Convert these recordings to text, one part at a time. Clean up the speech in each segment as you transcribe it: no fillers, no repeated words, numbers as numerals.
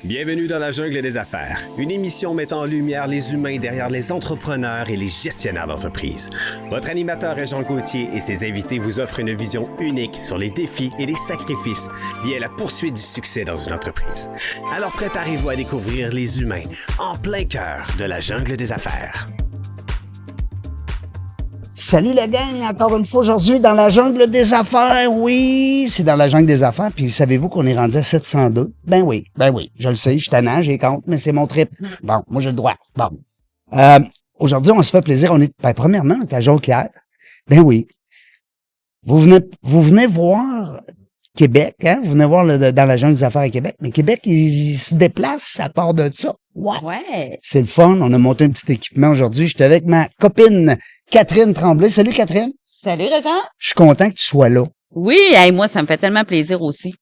Bienvenue dans la jungle des affaires, une émission mettant en lumière les humains derrière les entrepreneurs et les gestionnaires d'entreprise. Votre animateur est Jean Gauthier et ses invités vous offrent une vision unique sur les défis et les sacrifices liés à la poursuite du succès dans une entreprise. Alors préparez-vous à découvrir les humains en plein cœur de la jungle des affaires. Salut la gang, encore une fois aujourd'hui dans la jungle des affaires. Oui, c'est dans la jungle des affaires. Puis savez-vous qu'on est rendu à 702? Ben oui, je le sais, je suis tannant, j'ai compte, mais c'est mon trip. Bon, moi j'ai le droit. Bon. Aujourd'hui, on se fait plaisir. Premièrement, on est à Jonquière. Ben oui. Vous venez voir Québec, hein? Vous venez voir dans la jungle des affaires à Québec. Mais Québec, il se déplace à part de ça. Ouais. C'est le fun. On a monté un petit équipement aujourd'hui. J'étais avec ma copine Catherine Tremblay. Salut Catherine. Salut, Régent. Je suis content que tu sois là. Oui, moi, ça me fait tellement plaisir aussi.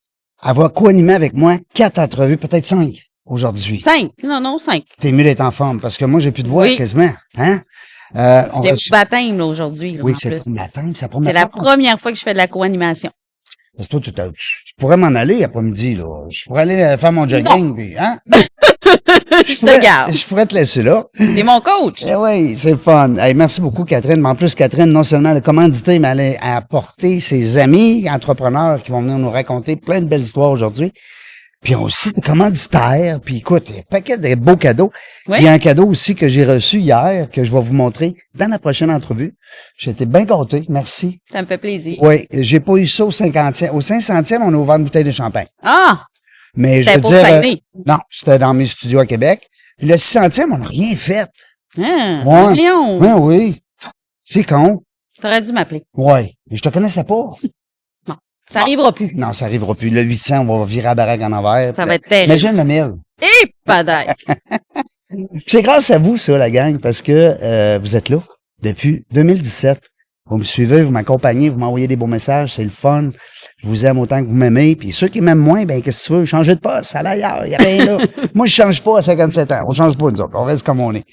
Elle va co-animer avec moi 4 entrevues, peut-être 5 aujourd'hui. 5. Non, 5. T'es mieux d'être en forme parce que moi, j'ai plus de voix Oui. quasiment. Hein? Je suis baptême là, aujourd'hui. Là, Oui, en c'est plus. le matin, ça C'est la première fois que je fais de la co-animation. Parce que toi, tu pourrais m'en aller après-midi, là. Je pourrais aller faire mon jogging, puis, hein? Je te garde. Je pourrais te laisser là. T'es mon coach. Eh oui, c'est le fun. Hey, merci beaucoup, Catherine. Mais en plus, Catherine, non seulement elle a commandité, mais elle a apporté ses amis entrepreneurs qui vont venir nous raconter plein de belles histoires aujourd'hui. Puis aussi des commanditaires. Puis écoute, un paquet de beaux cadeaux. Oui. Il y a un cadeau aussi que j'ai reçu hier, que je vais vous montrer dans la prochaine entrevue. J'ai été bien gâté. Merci. Ça me fait plaisir. Oui, j'ai pas eu ça au 50e. Au 500e, on a ouvert une bouteille de champagne. Ah! Mais je C'était veux pour dire, Saguenay. non, c'était dans mes studios à Québec. Puis le 600e, on n'a rien fait. Ah, Ouais. Léon. Ouais, oui. C'est con. T'aurais dû m'appeler. Ouais. Mais je te connaissais pas. Ça arrivera plus. Non, ça arrivera plus. Le 800, on va virer à baraque en envers. Ça va être terrible. Imagine le 1000. Et pas d'ail. C'est grâce à vous, ça, la gang, parce que vous êtes là depuis 2017. Vous me suivez, vous m'accompagnez, vous m'envoyez des beaux messages, c'est le fun. Je vous aime autant que vous m'aimez. Puis ceux qui m'aiment moins, ben qu'est-ce que tu veux? Changer de poste, aller ailleurs, il n'y a rien là. Moi, je change pas à 57 ans. On change pas, nous autres. On reste comme on est.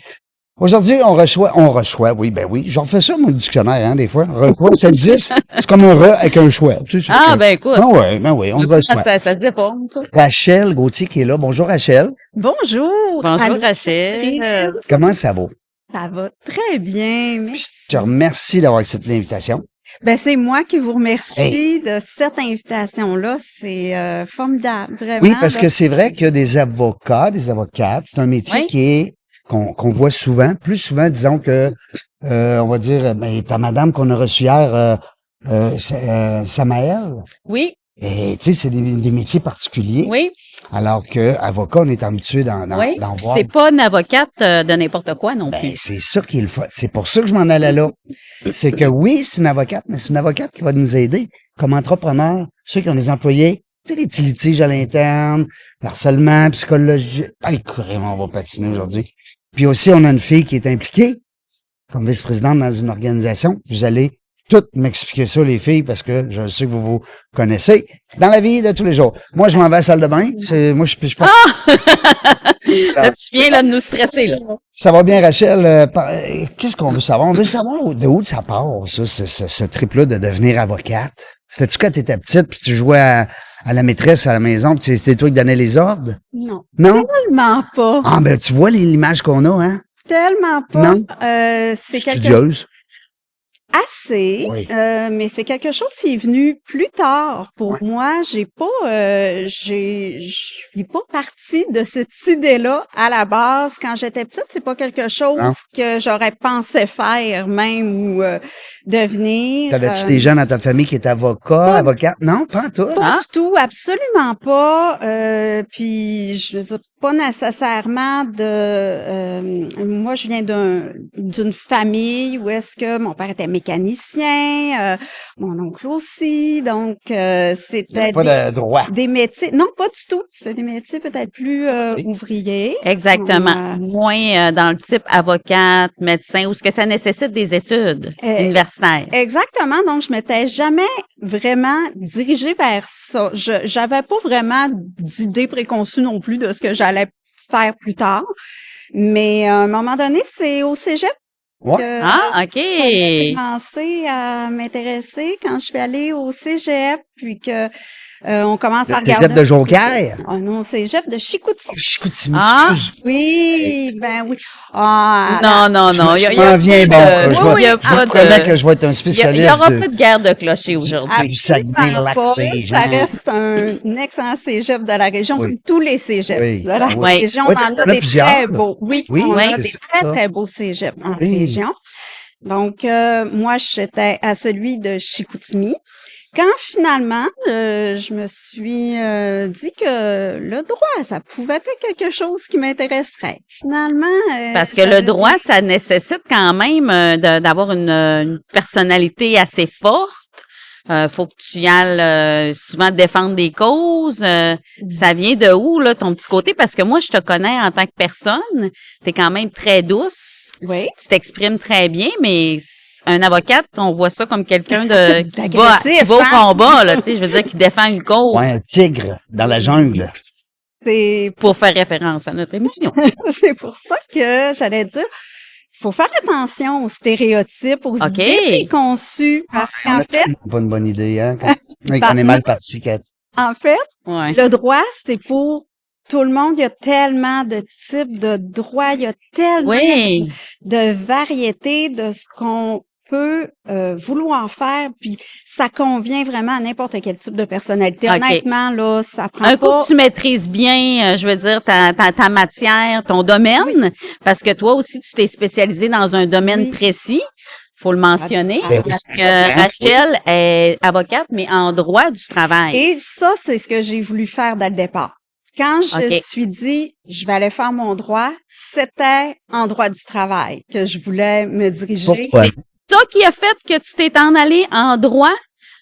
Aujourd'hui, on reçoit, oui, ben oui. J'en fais ça, mon dictionnaire, hein, des fois. Reçoit, ça existe. C'est comme un re avec un choix. Tu sais, Ah, ben écoute. ben oui, on reçoit. Ça se déforme, ça. Rachel Gauthier qui est là. Bonjour, Rachel. Bonjour. Bonjour, Allô. Rachel. Comment ça va? Ça va très bien. Merci. Je te remercie d'avoir accepté l'invitation. Ben, c'est moi qui vous remercie Hey. de cette invitation-là. C'est formidable, vraiment. Oui, parce là. que c'est vrai qu'il y a des avocats, des avocates. C'est un métier Oui. qui est qu'on voit souvent, plus souvent, disons que on va dire, ben, ta madame qu'on a reçue hier, Samaël. Oui, Et tu sais, c'est des métiers particuliers. oui, Alors que avocat, on est habitué d'en oui. voir. C'est pas une avocate de n'importe quoi non Ben, plus. c'est ça qui est le fun. C'est pour ça que je m'en allais là. C'est que oui, c'est une avocate, mais c'est une avocate qui va nous aider comme entrepreneur, ceux qui ont des employés, tu sais, les petits litiges à l'interne, harcèlement, psychologie. Hey, carrément, on va patiner aujourd'hui. Puis aussi, on a une fille qui est impliquée comme vice-présidente dans une organisation. Vous allez toutes m'expliquer ça, les filles, parce que je sais que vous connaissez dans la vie de tous les jours. Moi, je m'en vais à la salle de bain. Moi, je pas. Là, tu viens là, de nous stresser, là. Ça va bien, Rachel. Qu'est-ce qu'on veut savoir? On veut savoir de où ça part, ça, ce trip-là de devenir avocate. C'était-tu quand t'étais petite, puis tu jouais à la maîtresse à la maison, puis c'était toi qui donnais les ordres? Non, Non? tellement pas. Ah, ben, tu vois l'image qu'on a, hein? Tellement pas. Non. C'est quelque Studieuse. assez, Oui. mais c'est quelque chose qui est venu plus tard. Pour moi, je suis pas partie de cette idée-là à la base. Quand j'étais petite, c'est pas quelque chose Non. que j'aurais pensé faire même ou devenir. T'avais-tu des gens dans ta famille qui étaient avocates? Non, pas toi. Pas du tout, absolument pas. Puis je veux dire, pas nécessairement moi, je viens d'une famille où est-ce que mon père était mécanicien, mon oncle aussi, donc c'était Pas de droit. des métiers. Non, pas du tout. C'était des métiers peut-être plus ouvriers. Exactement. Moins dans le type avocate, médecin, ou ce que ça nécessite des études universitaires. Exactement. Donc, je m'étais jamais vraiment dirigée vers ça. J'avais pas vraiment d'idée préconçue non plus de ce que j'allais faire plus tard. Mais à un moment donné, c'est au cégep Ouais. Ah, OK. j'ai commencé à m'intéresser quand je suis allée au cégep. puis que on commence à Le regarder. cégep de Jonquière? Ah non, cégep de Chicoutimi. Chicoutimi, Ah. excuse. Oui, ben oui. Ah, Non. Je Il y m'en viens, bon. de- Je il y a vous pas promets de- que je vais être un il y spécialiste aura de... pas de guerre de clocher aujourd'hui. du Saguenay, absolument Lac pas. Saint-Jean. Ça reste un excellent cégep de la région, Oui. comme tous les cégeps Oui. de la Oui. région. Oui, On parce en qu'il y a en a des plusieurs. très beaux. Oui, Oui, on oui, a des c'est très, ça. très beaux cégeps en Oui. région. Donc, moi, j'étais à celui de Chicoutimi. Quand finalement, je me suis dit que le droit, ça pouvait être quelque chose qui m'intéresserait. Finalement, Parce que le droit, ça nécessite quand même d'avoir une personnalité assez forte. Faut que tu y ailles souvent défendre des causes. Ça vient de où, là, ton petit côté? Parce que moi, je te connais en tant que personne. T'es quand même très douce. Oui. Tu t'exprimes très bien, mais un avocate, on voit ça comme quelqu'un de qui va D'agressif, au hein? combat, là, tu sais, je veux dire, qui défend une cause. Ouais, un tigre dans la jungle. C'est Pour faire référence à notre émission. c'est pour ça que j'allais dire, il faut faire attention aux stéréotypes, aux OK. idées préconçues, parce qu'en fait, Pas une bonne idée, hein? Quand on est mal parti, Kat. en fait, Ouais. le droit, c'est pour tout le monde. Il y a tellement de types de droits, il y a tellement Oui. de variétés de ce qu'on peut vouloir faire, puis ça convient vraiment à n'importe quel type de personnalité. OK. Honnêtement, là, ça prend Un coup pas... que tu maîtrises bien, je veux dire, ta matière, ton domaine, parce que toi aussi, tu t'es spécialisé dans un domaine Oui. précis. Faut le mentionner, Ben oui, parce c'est que important. Rachel est avocate, mais en droit du travail. Et ça, c'est ce que j'ai voulu faire dès le départ. Quand je OK. me suis dit, je vais aller faire mon droit, c'était en droit du travail que je voulais me diriger. Pourquoi? C'est ça qui a fait que tu t'es en allé en droit?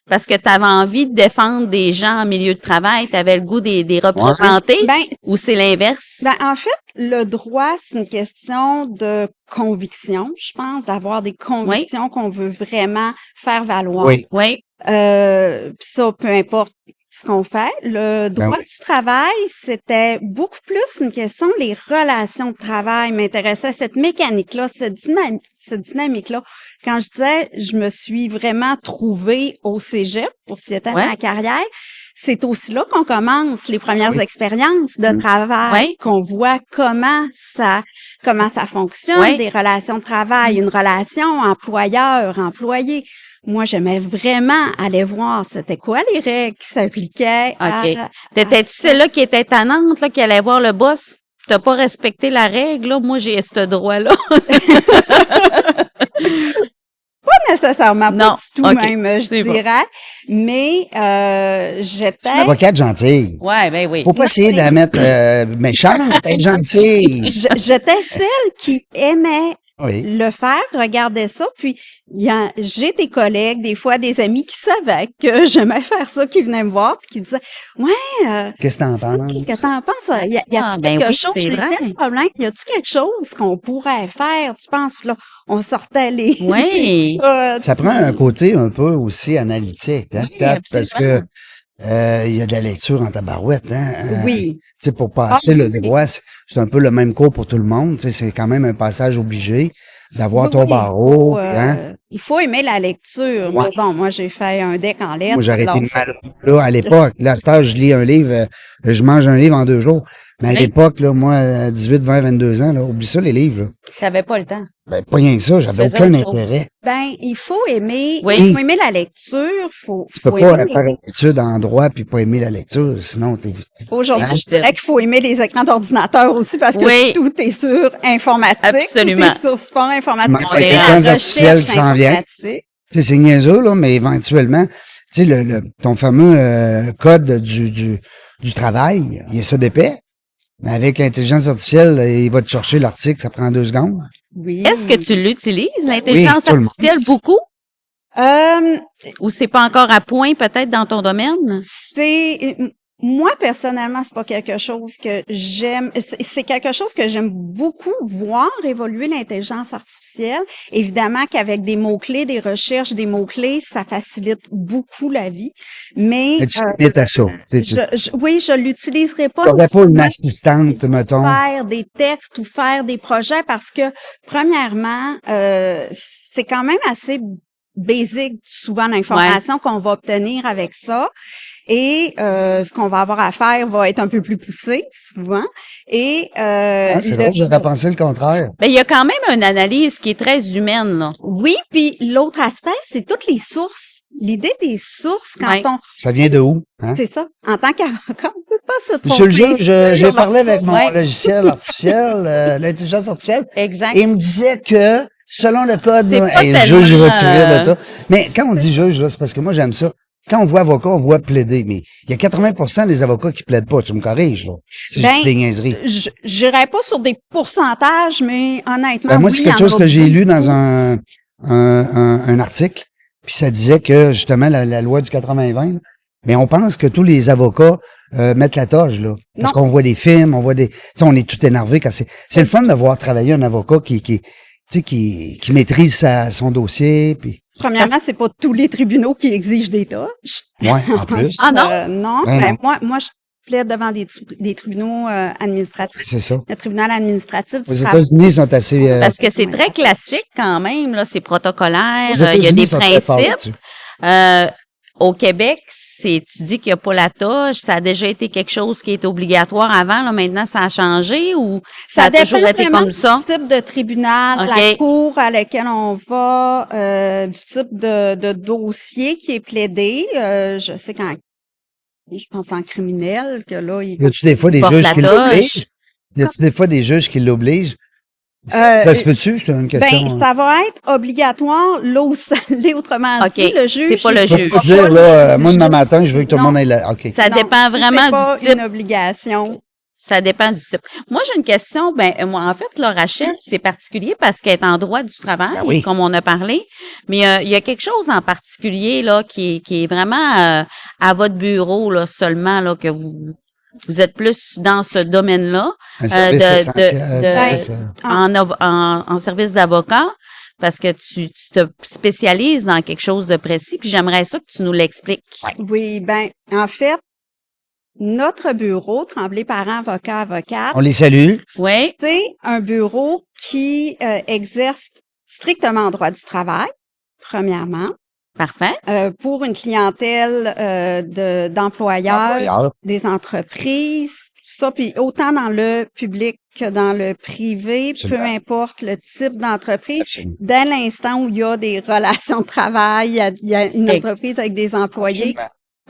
Parce que tu avais envie de défendre des gens en milieu de travail, tu avais le goût des représenter, Ben, ou c'est l'inverse? en fait, le droit, c'est une question de conviction, je pense, d'avoir des convictions qu'on veut vraiment faire valoir. Oui. Oui. Puis ça, peu importe ce qu'on fait. Le droit oui. du travail, c'était beaucoup plus une question, les relations de travail m'intéressaient, cette mécanique-là, cette dynamique-là. Quand je disais, je me suis vraiment trouvée au cégep pour s'y éteindre Ouais. ma carrière, c'est aussi là qu'on commence les premières Oui. expériences de travail, Oui. qu'on voit comment ça fonctionne, Oui. des relations de travail, une relation employeur-employé. Moi, j'aimais vraiment aller voir c'était quoi les règles qui s'appliquaient. OK. T'étais-tu celle-là qui était tannante, là, qui allait voir le boss? T'as pas respecté la règle, là? Moi, j'ai ce droit-là. Pas nécessairement, Non. pas du tout OK. même, je C'est bon. dirais. Mais j'étais... Une avocate gentille. Ouais, ben oui. Faut pas essayer de la mettre méchante, être gentille. J'étais celle qui aimait Oui. le faire, regarder ça, puis j'ai des collègues, des fois des amis qui savaient que j'aimais faire ça, qui venaient me voir, puis qui disaient « Ouais, Qu'est-ce que t'en penses? qu'est-ce que t'en penses? Y a-tu Ah, ben quelque oui, chose? c'est vrai. Quel problème? Y a-tu quelque chose qu'on pourrait faire? Tu penses, là, on sortait les... Oui. Ça prend un côté un peu aussi analytique, hein, Oui, Kat, parce que absolument. il y a de la lecture en tabarouette, hein. Oui. Tu sais, pour passer Ah, le oui. droit, c'est un peu le même cours pour tout le monde. Tu sais, c'est quand même un passage obligé d'avoir Oui, ton oui, barreau. il faut, il faut aimer la lecture. Ouais. Mais bon, moi, j'ai fait un deck en lettres. Moi, j'ai arrêté alors de ça- mal. Là, à l'époque, là, à cet âge, je lis un livre, je mange un livre en 2 jours. Mais à Oui. l'époque, là, moi, à 18, 20, 22 ans, là, oublie ça, les livres, là. T'avais pas le temps. Ben, pas rien que ça, j'avais faisais aucun autre chose. intérêt. Ben, il faut aimer, Oui. il faut aimer la lecture, Tu peux faut pas aimer faire une étude en droit puis pas aimer la lecture, sinon t'es... Aujourd'hui, Ah, je dirais qu'il faut aimer les écrans d'ordinateur aussi parce que Oui. tout est sur informatique. Absolument. Tout est sur support informatique. Avec On est l'intelligence en artificielle recherche qui s'en vient. informatique. Tu sais, c'est niaiseux, là, mais éventuellement, tu sais, ton fameux code du travail, il est ça d'épais. Mais avec l'intelligence artificielle, il va te chercher l'article, ça prend 2 secondes. Oui. Est-ce que tu l'utilises, l'intelligence tout le monde. artificielle, beaucoup? Euh, Ou c'est pas encore à point, peut-être, dans ton domaine? Moi, personnellement, c'est pas quelque chose que j'aime. C'est quelque chose que j'aime beaucoup voir évoluer l'intelligence artificielle. Évidemment qu'avec des mots-clés, des recherches, des mots-clés, ça facilite beaucoup la vie. Mais Et tu te limites à ça. oui, je l'utiliserai pas. T'aurais pas une nécessairement assistante, mettons. faire des textes ou faire des projets parce que, premièrement, c'est quand même assez basic, souvent l'information qu'on va obtenir avec ça. Et ce qu'on va avoir à faire va être un peu plus poussé, souvent. Et C'est drôle, j'aurais pensé le contraire. Ben, il y a quand même une analyse qui est très humaine, là. oui, puis l'autre aspect, c'est toutes les sources. L'idée des sources, quand Ouais. Ça vient de où? Hein? c'est ça, en tant qu'avocat, on peut pas se tromper. Monsieur le juge, j'ai parlé avec mon Ouais. logiciel artificiel, l'intelligence artificielle, Exact. et il me disait que, selon le code, C'est là, pas le tellement, juge, il va tirer de ça. Mais quand on dit juge, là, c'est parce que moi, j'aime ça. Quand on voit avocat, on voit plaider, mais il y a 80% des avocats qui plaident pas. Tu me corriges, là. C'est Ben, juste des niaiseries. J'irais pas sur des pourcentages, mais honnêtement, Ben, moi, oui, c'est il y quelque en chose a que j'ai beaucoup. lu dans un article, puis ça disait que, justement, la loi du 80-20, là, mais on pense que tous les avocats mettent la toge, là. Parce Non. qu'on voit des films, on voit des... Tu sais, on est tout énervé quand c'est le fun de voir travailler un avocat qui maîtrise son dossier, puis... Premièrement, c'est pas tous les tribunaux qui exigent des tâches. Ouais, en plus. Ah non? Non. Ben Ben, non. moi, je plaide devant des tribunaux administratifs. C'est ça. Le tribunal administratif du Aux travail. États-Unis, ils sont assez... Parce que c'est Ouais. très classique quand même, là. C'est protocolaire. aux Il y a États-Unis, des ils sont très forts principes. là-dessus. Au Québec, tu dis qu'il n'y a pas la toge. Ça a déjà été quelque chose qui était obligatoire avant. Là, maintenant, ça a changé ou ça a dépend toujours été vraiment comme ça? du type de tribunal, OK. la cour à laquelle on va, du type de dossier qui est plaidé. Je sais je pense en criminel, que là, il Y a-tu des fois des Porte juges la qui toge. l'obligent? Y a-tu des fois des juges qui l'obligent? Euh, Ça se peut-tu? C'est une question. Ben, ça va être obligatoire là où ça l'est, autrement OK. dit. Le juge. C'est pas le il Je juge. peux va te dire, pas là, moi, l'exiger. demain matin, je veux que tout le Non. monde ait la... OK. Ça Non, dépend vraiment c'est pas du type. une obligation. Ça dépend du type. Moi, j'ai une question. Ben, moi, en fait, là, Rachel, c'est particulier parce qu'elle est en droit du travail, Ben oui. comme on a parlé. Mais il y a quelque chose en particulier là qui est vraiment à votre bureau là seulement là que vous êtes plus dans ce domaine-là Un service essentiel, service, en service d'avocat parce que tu te spécialises dans quelque chose de précis. Puis j'aimerais ça que tu nous l'expliques. Oui, ben, en fait, notre bureau, Tremblay Parents, avocate, On les salue. Oui. c'est un bureau qui exerce strictement en droit du travail, premièrement, Parfait. pour une clientèle d'employeurs, Employeur. des entreprises, tout ça, puis autant dans le public que dans le privé, Absolument. peu importe le type d'entreprise. Absolument. Dès l'instant où il y a des relations de travail, il y a une entreprise avec des employés,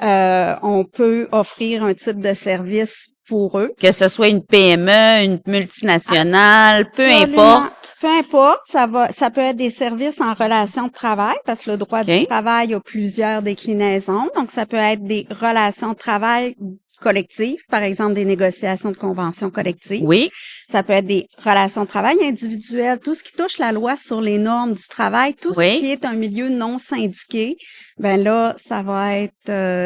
on peut offrir un type de service pour eux. Que ce soit une PME, une multinationale, peu Absolument. importe. Peu importe, ça peut être des services en relation de travail, parce que le droit OK. du travail a plusieurs déclinaisons. Donc, ça peut être des relations de travail collectives, par exemple des négociations de conventions collectives. Oui. Ça peut être des relations de travail individuelles, tout ce qui touche la loi sur les normes du travail, tout Oui. ce qui est un milieu non syndiqué, ben là, ça va être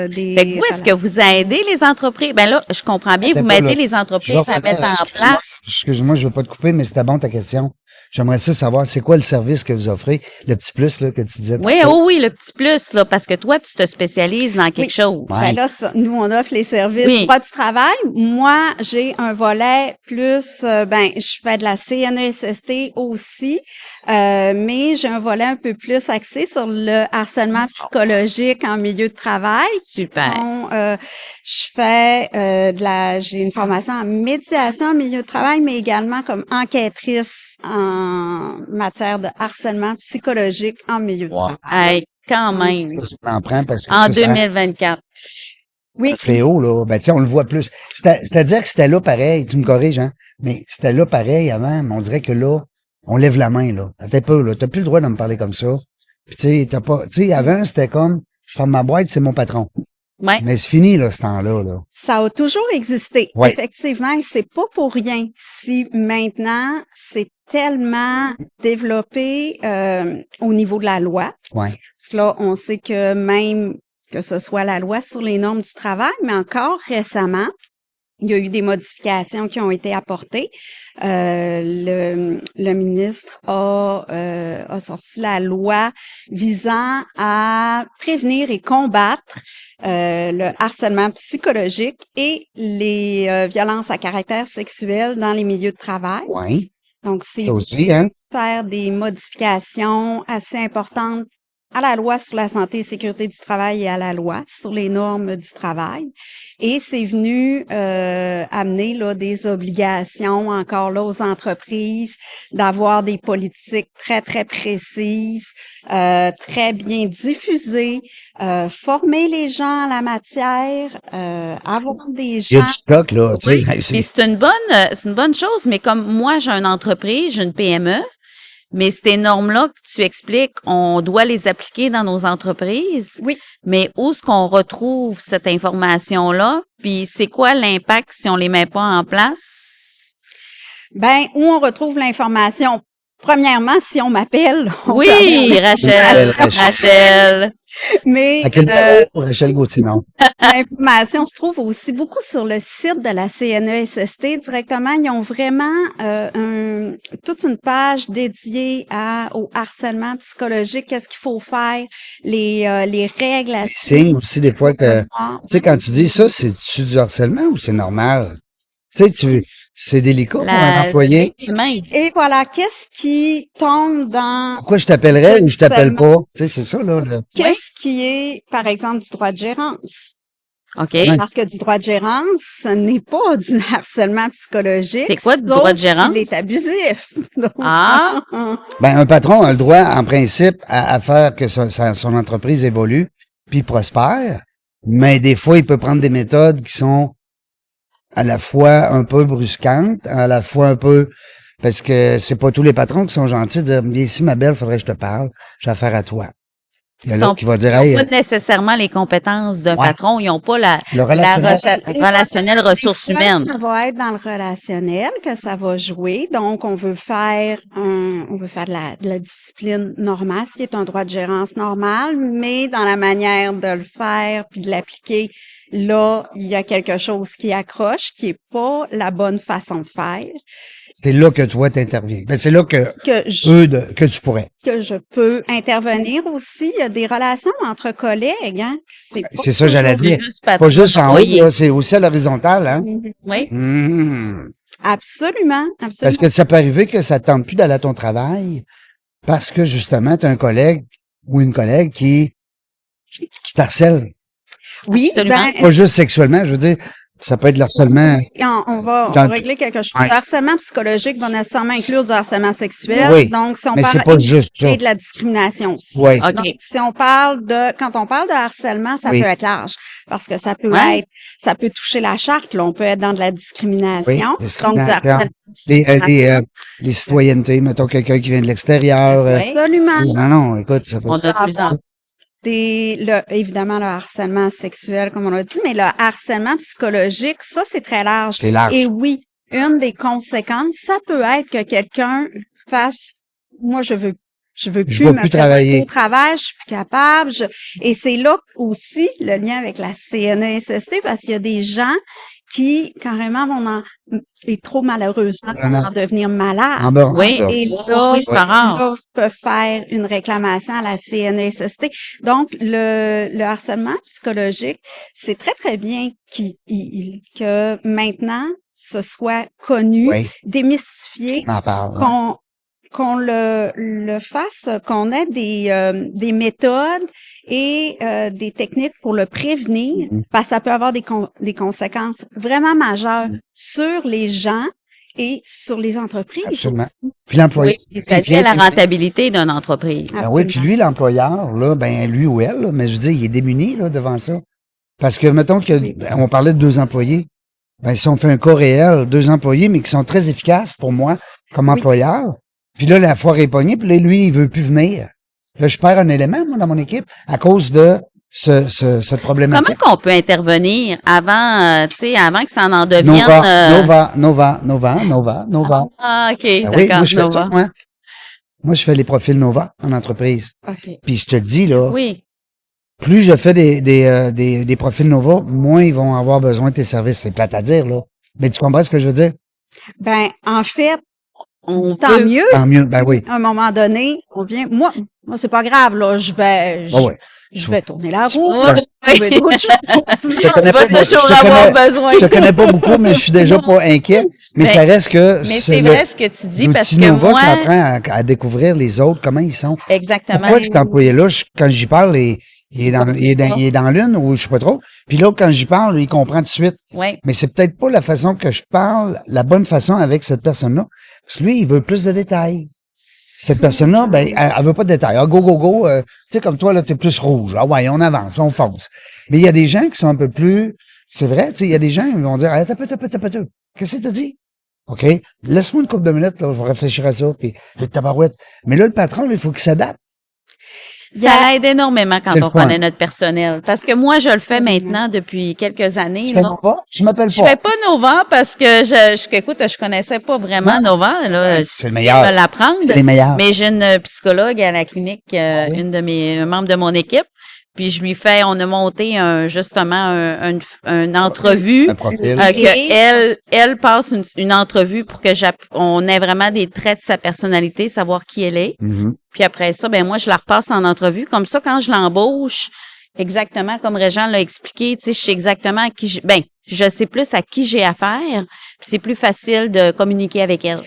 des... Fait que vous, est-ce que vous aidez les entreprises? Ben là, je comprends bien, Attends vous pas, m'aidez là. les entreprises à mettre en place. Excuse-moi, je veux pas te couper, mais c'était bon ta question. J'aimerais ça savoir, c'est quoi le service que vous offrez? Le petit plus, là, que tu disais. Oui, tantôt. oh oui, le petit plus, là, parce que toi, tu te spécialises dans quelque Oui. chose. Ben là, nous, on offre les services Oui. droit du travail. Moi, j'ai un volet plus, je fais de la CNESST aussi, mais j'ai un volet un peu plus axé sur le harcèlement psychologique en milieu de travail. Super. Bon, je fais j'ai une formation en médiation en milieu de travail, mais également comme enquêtrice en matière de harcèlement psychologique en milieu de Wow. travail. Hey, quand même. Ça en prend parce que En ça, 2024. Oui. un fléau, là. Ben, tu sais, on le voit plus. C'est-à-dire que c'était là pareil, tu me corriges, hein, mais c'était là pareil avant, mais on dirait que là, on lève la main, là. Attends un peu, là. T'as plus le droit de me parler comme ça. Puis, tu sais, avant, c'était comme, je ferme ma boîte, c'est mon patron. Ouais. Mais c'est fini, là, ce temps-là, là. Ça a toujours existé. Ouais. Effectivement, et c'est pas pour rien si maintenant c'est tellement développé au niveau de la loi. Ouais. Parce que là, on sait que même que ce soit la loi sur les normes du travail, mais encore récemment, il y a eu des modifications qui ont été apportées. Le ministre a sorti la loi visant à prévenir et combattre le harcèlement psychologique et les violences à caractère sexuel dans les milieux de travail. Ouais. Donc, c'est Ça aussi, hein. faire des modifications assez importantes à la loi sur la santé et sécurité du travail et à la loi sur les normes du travail. Et c'est venu amener là des obligations encore là aux entreprises d'avoir des politiques très, très précises, très bien diffusées, former les gens en la matière, avoir des Il y a gens... du stock, là. Tu sais, Puis c'est une bonne chose, mais comme moi, j'ai une entreprise, j'ai une PME, mais ces normes-là que tu expliques, on doit les appliquer dans nos entreprises. Oui. Mais où est-ce qu'on retrouve cette information-là? Puis c'est quoi l'impact si on les met pas en place? Ben, où on retrouve l'information? Premièrement, si on m'appelle. Oui, Rachel. Rachel. Mais à quel niveau, Rachel Gauthier, non? l'information se trouve aussi beaucoup sur le site de la CNESST. Directement, ils ont vraiment toute une page dédiée au harcèlement psychologique, qu'est-ce qu'il faut faire, les règles à Signe aussi des fois que, tu sais, quand tu dis ça, c'est-tu du harcèlement ou c'est normal? Tu sais, c'est délicat pour un employé. Et voilà, qu'est-ce qui tombe dans... Pourquoi je t'appellerais ou je t'appelle pas? Tu sais, c'est ça, là. Qu'est-ce qui est, par exemple, du droit de gérance? OK. Parce que du droit de gérance, ce n'est pas du harcèlement psychologique. C'est quoi du droit de gérance? Il est abusif. Donc, Ah! Ben, un patron a le droit, en principe, à faire que son entreprise évolue puis prospère, mais des fois, il peut prendre des méthodes qui sont à la fois un peu brusquantes, à la fois un peu... Parce que c'est pas tous les patrons qui sont gentils de dire « Viens ici, ma belle, faudrait que je te parle, j'ai affaire à toi. » Il y a l'autre qui va dire « Ils Hey, n'ont pas nécessairement les compétences d'un Ouais. patron, ils n'ont pas la relationnel. relationnelle ressources humaines. Ça va être dans le relationnel que ça va jouer. Donc, on veut faire de la discipline normale, ce qui est un droit de gérance normal, mais dans la manière de le faire puis de l'appliquer, là, il y a quelque chose qui accroche, qui est pas la bonne façon de faire. c'est là que toi t'interviens. » Ben, c'est là que que tu pourrais. Que je peux intervenir aussi. Il y a des relations entre collègues, hein. C'est ça, j'allais dire. Pas Pas juste en haut, employé. là, c'est aussi à l'horizontale, hein? Oui. Absolument, absolument. Parce que ça peut arriver que ça te tente plus d'aller à ton travail parce que, justement, tu as un collègue ou une collègue qui t'harcèle. Oui, Absolument. Pas juste sexuellement, je veux dire, ça peut être le harcèlement. on va régler quelque chose. Ouais. Le harcèlement psychologique va nécessairement inclure du harcèlement sexuel. Oui, Donc, si on mais parle c'est pas juste ça. et de la discrimination aussi. Oui. OK. Donc, quand on parle de harcèlement, ça Oui. peut être large. Parce que ça peut Ouais. ça peut toucher la charte, là. On peut être dans de la discrimination. Oui, Donc, discrimination. du harcèlement. Les citoyennetés, mettons quelqu'un qui vient de l'extérieur. Oui. Absolument. Non, écoute, ça peut... On a de plus en Évidemment, le harcèlement sexuel, comme on a dit, mais le harcèlement psychologique, ça, c'est très large. C'est large. Et oui, une des conséquences, ça peut être que quelqu'un fasse, moi, je veux Je plus vais me plus présenter travailler. au travail, je suis plus capable. Et c'est là aussi le lien avec la CNESST, parce qu'il y a des gens qui, carrément, et trop malheureusement, vont en devenir malades. En bas. Oui. Et là, Oui, c'est pas rare. là, peuvent faire une réclamation à la CNESST. Donc, le harcèlement psychologique, c'est très, très bien que maintenant, ce soit connu, Oui. démystifié, On en parle. qu'on le fasse, qu'on ait des méthodes et des techniques pour le prévenir, parce que ça peut avoir des conséquences vraiment majeures sur les gens et sur les entreprises. Absolument. aussi. Puis l'employé. Oui, ça tient la rentabilité d'une entreprise. Ben oui, puis lui, l'employeur, là, ben lui ou elle, là, mais je veux dire, il est démuni là, devant ça. Parce que, mettons on parlait de 2 employés. Ben, si on fait un cas réel, 2 employés, mais qui sont très efficaces pour moi comme employeur, puis là, la foire est pognée, puis là, lui, il veut plus venir. Là, je perds un élément, moi, dans mon équipe, à cause de cette problématique. Comment qu'on peut intervenir avant, avant que ça en devienne... Nova. Ah, OK, Ben oui, d'accord, moi, je fais Nova. tout, moi, je fais les profils Nova en entreprise. OK. Puis je te le dis, là, Oui, plus je fais des profils Nova, moins ils vont avoir besoin de tes services. C'est plate à dire, là. Mais tu comprends ce que je veux dire? Ben, en fait, on tant peut... mieux. Tant mieux, ben oui. À un moment donné, on vient. Moi, c'est pas grave, là. Je vais tourner la roue. Ouais. Trouver d'autres choses. Je te connais On va pas, toujours avoir besoin. je te connais pas beaucoup, mais je suis déjà pas inquiet. Mais Ben, ça reste que Mais c'est vrai ce que tu dis parce l'outil que Nova, moi, ça apprend à découvrir les autres, comment ils sont. exactement. Pourquoi cet employé-là, quand j'y parle, il est dans l'une ou je sais pas trop. Puis là, quand j'y parle, il comprend tout de suite. Oui. Mais c'est peut-être pas la façon que je parle, la bonne façon avec cette personne-là. Parce que lui, il veut plus de détails. Cette personne-là, ben, elle veut pas de détails. Ah, go, go, go. Tu sais, comme toi, là, t'es plus rouge. Ah ouais, on avance, on fonce. Mais il y a des gens qui sont un peu plus, c'est vrai, tu sais, il y a des gens qui vont dire, ah, t'as peu. Qu'est-ce que t'as dit? OK. Laisse-moi une couple de minutes, là, je vais réfléchir à ça, puis les tabarouettes. Mais là, le patron, là, il faut qu'il s'adapte. Ça aide énormément quand C'est le on fun. connaît notre personnel. Parce que moi, je le fais Absolument. maintenant depuis quelques années. Tu fais Là. Nova? Tu m'appelles Je pas. fais pas Nova parce que écoute, je connaissais pas vraiment Non. Nova. Là, C'est le meilleur. je vais l'apprendre. C'est les meilleurs. Mais j'ai une psychologue à la clinique, oui? un membre de mon équipe. Puis je lui fais, on a monté une entrevue. Un profil. Que elle passe une entrevue pour que on ait vraiment des traits de sa personnalité, savoir qui elle est. Mhm. Puis après ça, ben moi, je la repasse en entrevue. Comme ça, quand je l'embauche, exactement comme Régent l'a expliqué, tu sais, je sais exactement à qui je sais plus à qui j'ai affaire. Puis c'est plus facile de communiquer avec elle.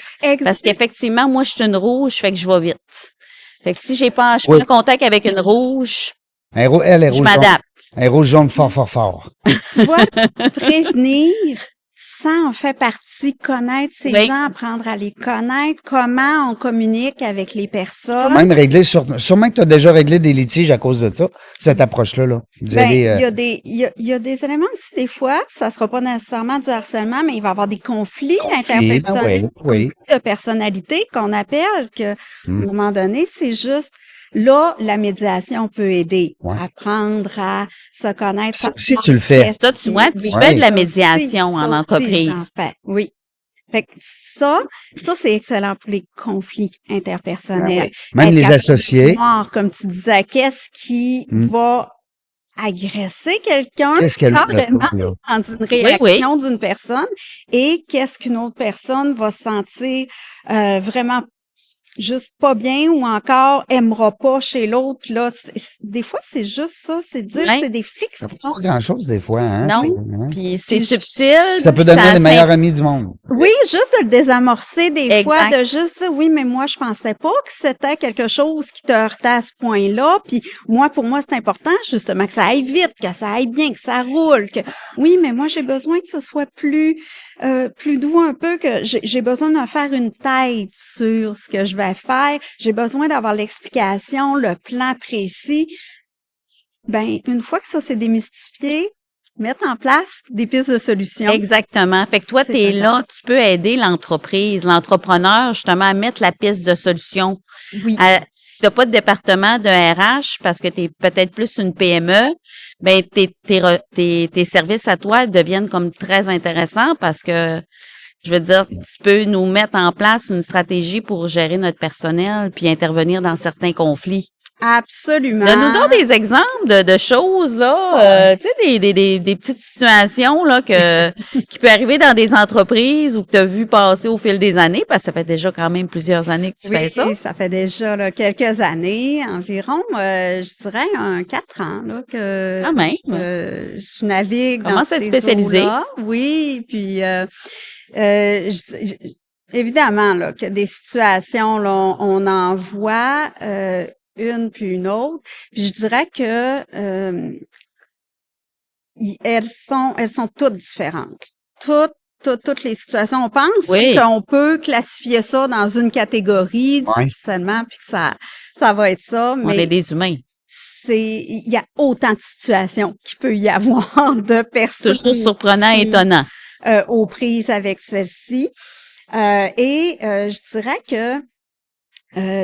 Parce qu'effectivement, moi, je suis une rouge, fait que je vais vite. Fait que si je suis pas en contact avec une rouge, Elle est rouge. je m'adapte. Elle est rouge jaune fort. Tu vois, prévenir, ça en fait partie, connaître ces Oui. gens, apprendre à les connaître, comment on communique avec les personnes. Même régler, sûrement que tu as déjà réglé des litiges à cause de ça, cette approche-là. Là. Vous Ben, allez, il y a des éléments aussi, des fois, ça sera pas nécessairement du harcèlement, mais il va y avoir des conflits interpersonnels, oui. de personnalité qu'on appelle, que, à un Mm. moment donné, c'est juste, là, la médiation peut aider. Ouais. Apprendre à se connaître. Ça aussi, tu le fais. Ça, tu vois, tu Ouais. fais de la médiation en Ça aussi, entreprise. j'en fais, oui. Fait que ça c'est excellent pour les conflits interpersonnels. Même Être les capable associés. de voir, comme tu disais, qu'est-ce qui va agresser quelqu'un Qu'est-ce qu'elle carrément là? dans une réaction d'une personne et qu'est-ce qu'une autre personne va se sentir vraiment juste pas bien ou encore aimera pas chez l'autre. Là, des fois, c'est juste ça, c'est dire Ouais. c'est des Ça frictions. fait pas grand-chose des fois. Hein? Non. Hein? Puis c'est Puis subtil. Ça peut devenir les meilleurs amis du monde. Oui, juste de le désamorcer des Exact. fois, de juste dire oui, mais moi je pensais pas que c'était quelque chose qui te heurtait à ce point-là. Puis moi, pour moi, c'est important justement que ça aille vite, que ça aille bien, que ça roule. Que oui, mais moi j'ai besoin que ce soit plus doux un peu, que j'ai besoin de faire une tête sur ce que je vais faire. J'ai besoin d'avoir l'explication, le plan précis. Ben une fois que ça s'est démystifié, mettre en place des pistes de solutions. Exactement. Fait que toi, C'est tu es faisable. là, tu peux aider l'entreprise, l'entrepreneur, justement, à mettre la piste de solution. Oui. Si tu n'as pas de département de RH, parce que tu es peut-être plus une PME, ben tes services à toi deviennent comme très intéressants parce que, je veux dire, tu peux nous mettre en place une stratégie pour gérer notre personnel puis intervenir dans certains conflits. Absolument. Donne-nous donc des exemples de choses, là, tu sais, des petites situations, là, qui peut arriver dans des entreprises ou que tu as vu passer au fil des années, parce que ça fait déjà quand même plusieurs années que tu fais ça. Oui, ça fait déjà là, quelques années environ, je dirais 4 ans là, que Quand même. je navigue Commence dans à être ces spécialisé. eaux-là. Oui, puis évidemment là, que des situations, là, on en voit une puis une autre. Puis je dirais que elles sont toutes différentes. Toutes les situations. On pense Oui. qu'on peut classifier ça dans une catégorie du Ouais. harcèlement, puis que ça va être ça, On est mais des humains. il y a autant de situations qu'il peut y avoir de personnes Toujours surprenant et étonnant. aux prises avec celle-ci. Je dirais que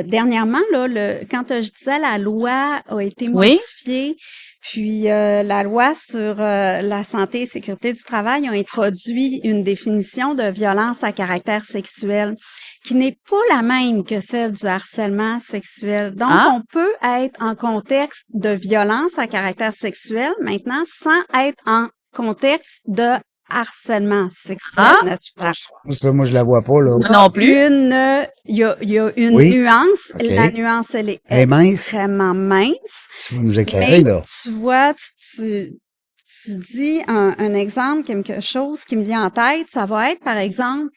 dernièrement, là, quand je disais la loi a été Oui. modifiée, puis la loi sur la santé et sécurité du travail a introduit une définition de violence à caractère sexuel qui n'est pas la même que celle du harcèlement sexuel. Donc, on peut être en contexte de violence à caractère sexuel maintenant sans être en contexte de harcèlement sexuel. Ça, moi, je la vois pas, là. Moi non plus. Il y a une Oui. nuance. OK. La nuance, elle est Elle est mince. extrêmement mince. Tu vas nous éclairer, Mais là. tu vois, tu dis un exemple, quelque chose qui me vient en tête. Ça va être, par exemple,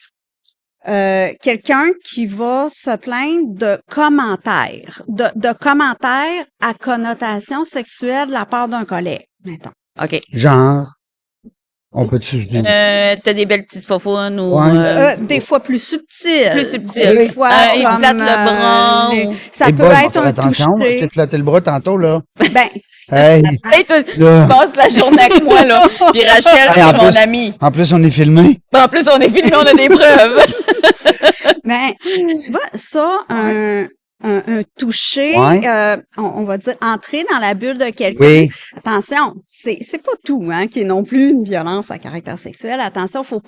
quelqu'un qui va se plaindre de commentaires à connotation sexuelle de la part d'un collègue, mettons. OK. Genre, on peut-tu... T'as des belles petites faufounes ou... Ouais. Des fois plus subtiles. Plus subtiles. Des fois, Il comme, flatte le bras ou- ça Hey, peut boy, être faire un attention, je toucher. t'ai flatté le bras tantôt, là. Ben, Hey, Hey, toi, tu là. passes la journée avec moi, là. Puis Rachel, Hey, c'est en mon plus- amie. En plus, on est filmé. En plus, on est filmé, on a des preuves. ben, tu vois, ça, un toucher, Ouais. on va dire entrer dans la bulle de quelqu'un. Oui. Attention, c'est pas tout, hein, qui est non plus une violence à caractère sexuel. Attention, il faut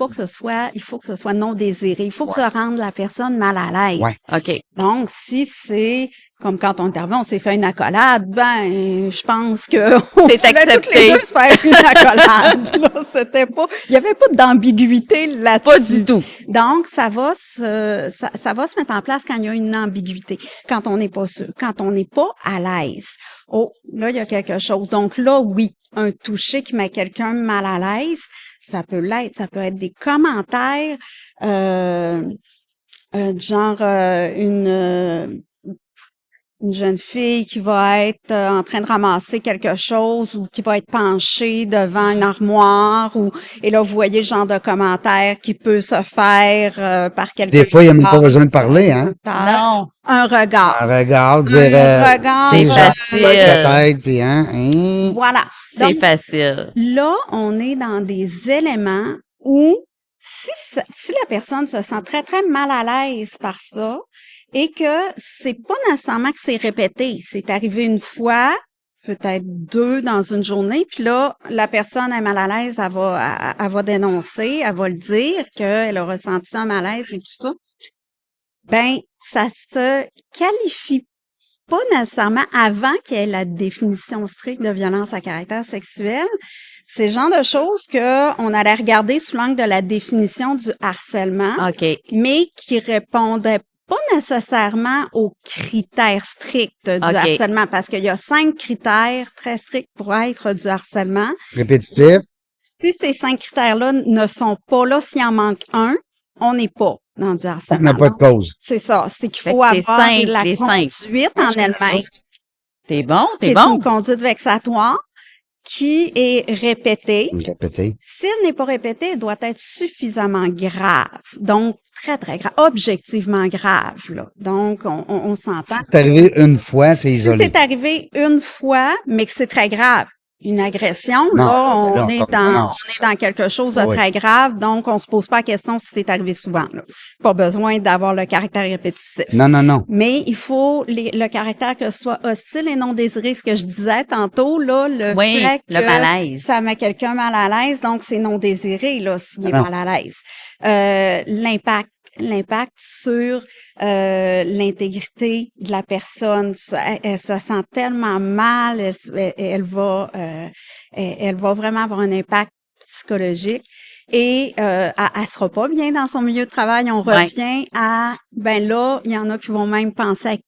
que ce soit non désiré. Il faut que ça rende la personne mal à l'aise. Ouais. OK. Donc, si c'est comme quand on intervient, on s'est fait une accolade, ben, je pense que on C'est voulait accepté. toutes les deux se faire une accolade. Là, c'était pas, il y avait pas d'ambiguïté là-dessus. Pas du tout. Donc, ça va se mettre en place quand il y a une ambiguïté, quand on n'est pas sûr, quand on n'est pas à l'aise. Oh, là, il y a quelque chose. Donc là, oui, un toucher qui met quelqu'un mal à l'aise, ça peut l'être. Ça peut être des commentaires, genre une jeune fille qui va être en train de ramasser quelque chose ou qui va être penchée devant une armoire et là vous voyez le genre de commentaire qui peut se faire par quelqu'un. Des fois, il n'y a même pas qui besoin de passe. parler, hein. Non. Un regard. Un regard, dire... Un regard. C'est genre, facile. baisse la tête, puis hein. Voilà. C'est Donc, facile. là, on est dans des éléments où si la personne se sent très, très mal à l'aise par ça et que c'est pas nécessairement que c'est répété, c'est arrivé une fois, peut-être deux dans une journée, puis là, la personne est mal à l'aise, elle va dénoncer, elle va le dire qu'elle a ressenti un malaise et tout ça. Ben, ça se qualifie pas nécessairement avant qu'il y ait la définition stricte de violence à caractère sexuel. C'est le genre de choses qu'on allait regarder sous l'angle de la définition du harcèlement, OK. mais qui répondait pas nécessairement aux critères stricts du OK. harcèlement, parce qu'il y a 5 critères très stricts pour être du harcèlement. Répétitif. Si ces 5 critères-là ne sont pas là, s'il en manque un, on n'est pas dans du On harcèlement. n'a pas de cause. C'est ça. C'est qu'il Fait faut que avoir t'es simple, la t'es simple. conduite en elle-même. T'es bon, qui t'es est bon. une conduite vexatoire qui est répétée. Répété. Si elle n'est pas répétée, elle doit être suffisamment grave. Donc, très, très grave. Objectivement grave, là. Donc, on s'entend. Si c'est arrivé une fois, c'est Si isolé. c'est arrivé une fois, mais que c'est très grave, une agression, Non, là, on non, est non. dans quelque chose de Oui. très grave, donc on se pose pas la question si c'est arrivé souvent, là. Pas besoin d'avoir le caractère répétitif. Non, non, non. Mais il faut le caractère que ce soit hostile et non désiré, ce que je disais tantôt, là, le Oui, fait le que malaise. ça met quelqu'un mal à l'aise, donc c'est non désiré, là, s'il est Non. mal à l'aise. L'impact sur l'intégrité de la personne, elle se sent tellement mal, elle va vraiment avoir un impact psychologique et elle sera pas bien dans son milieu de travail. On Ouais. revient à ben là, il y en a qui vont même penser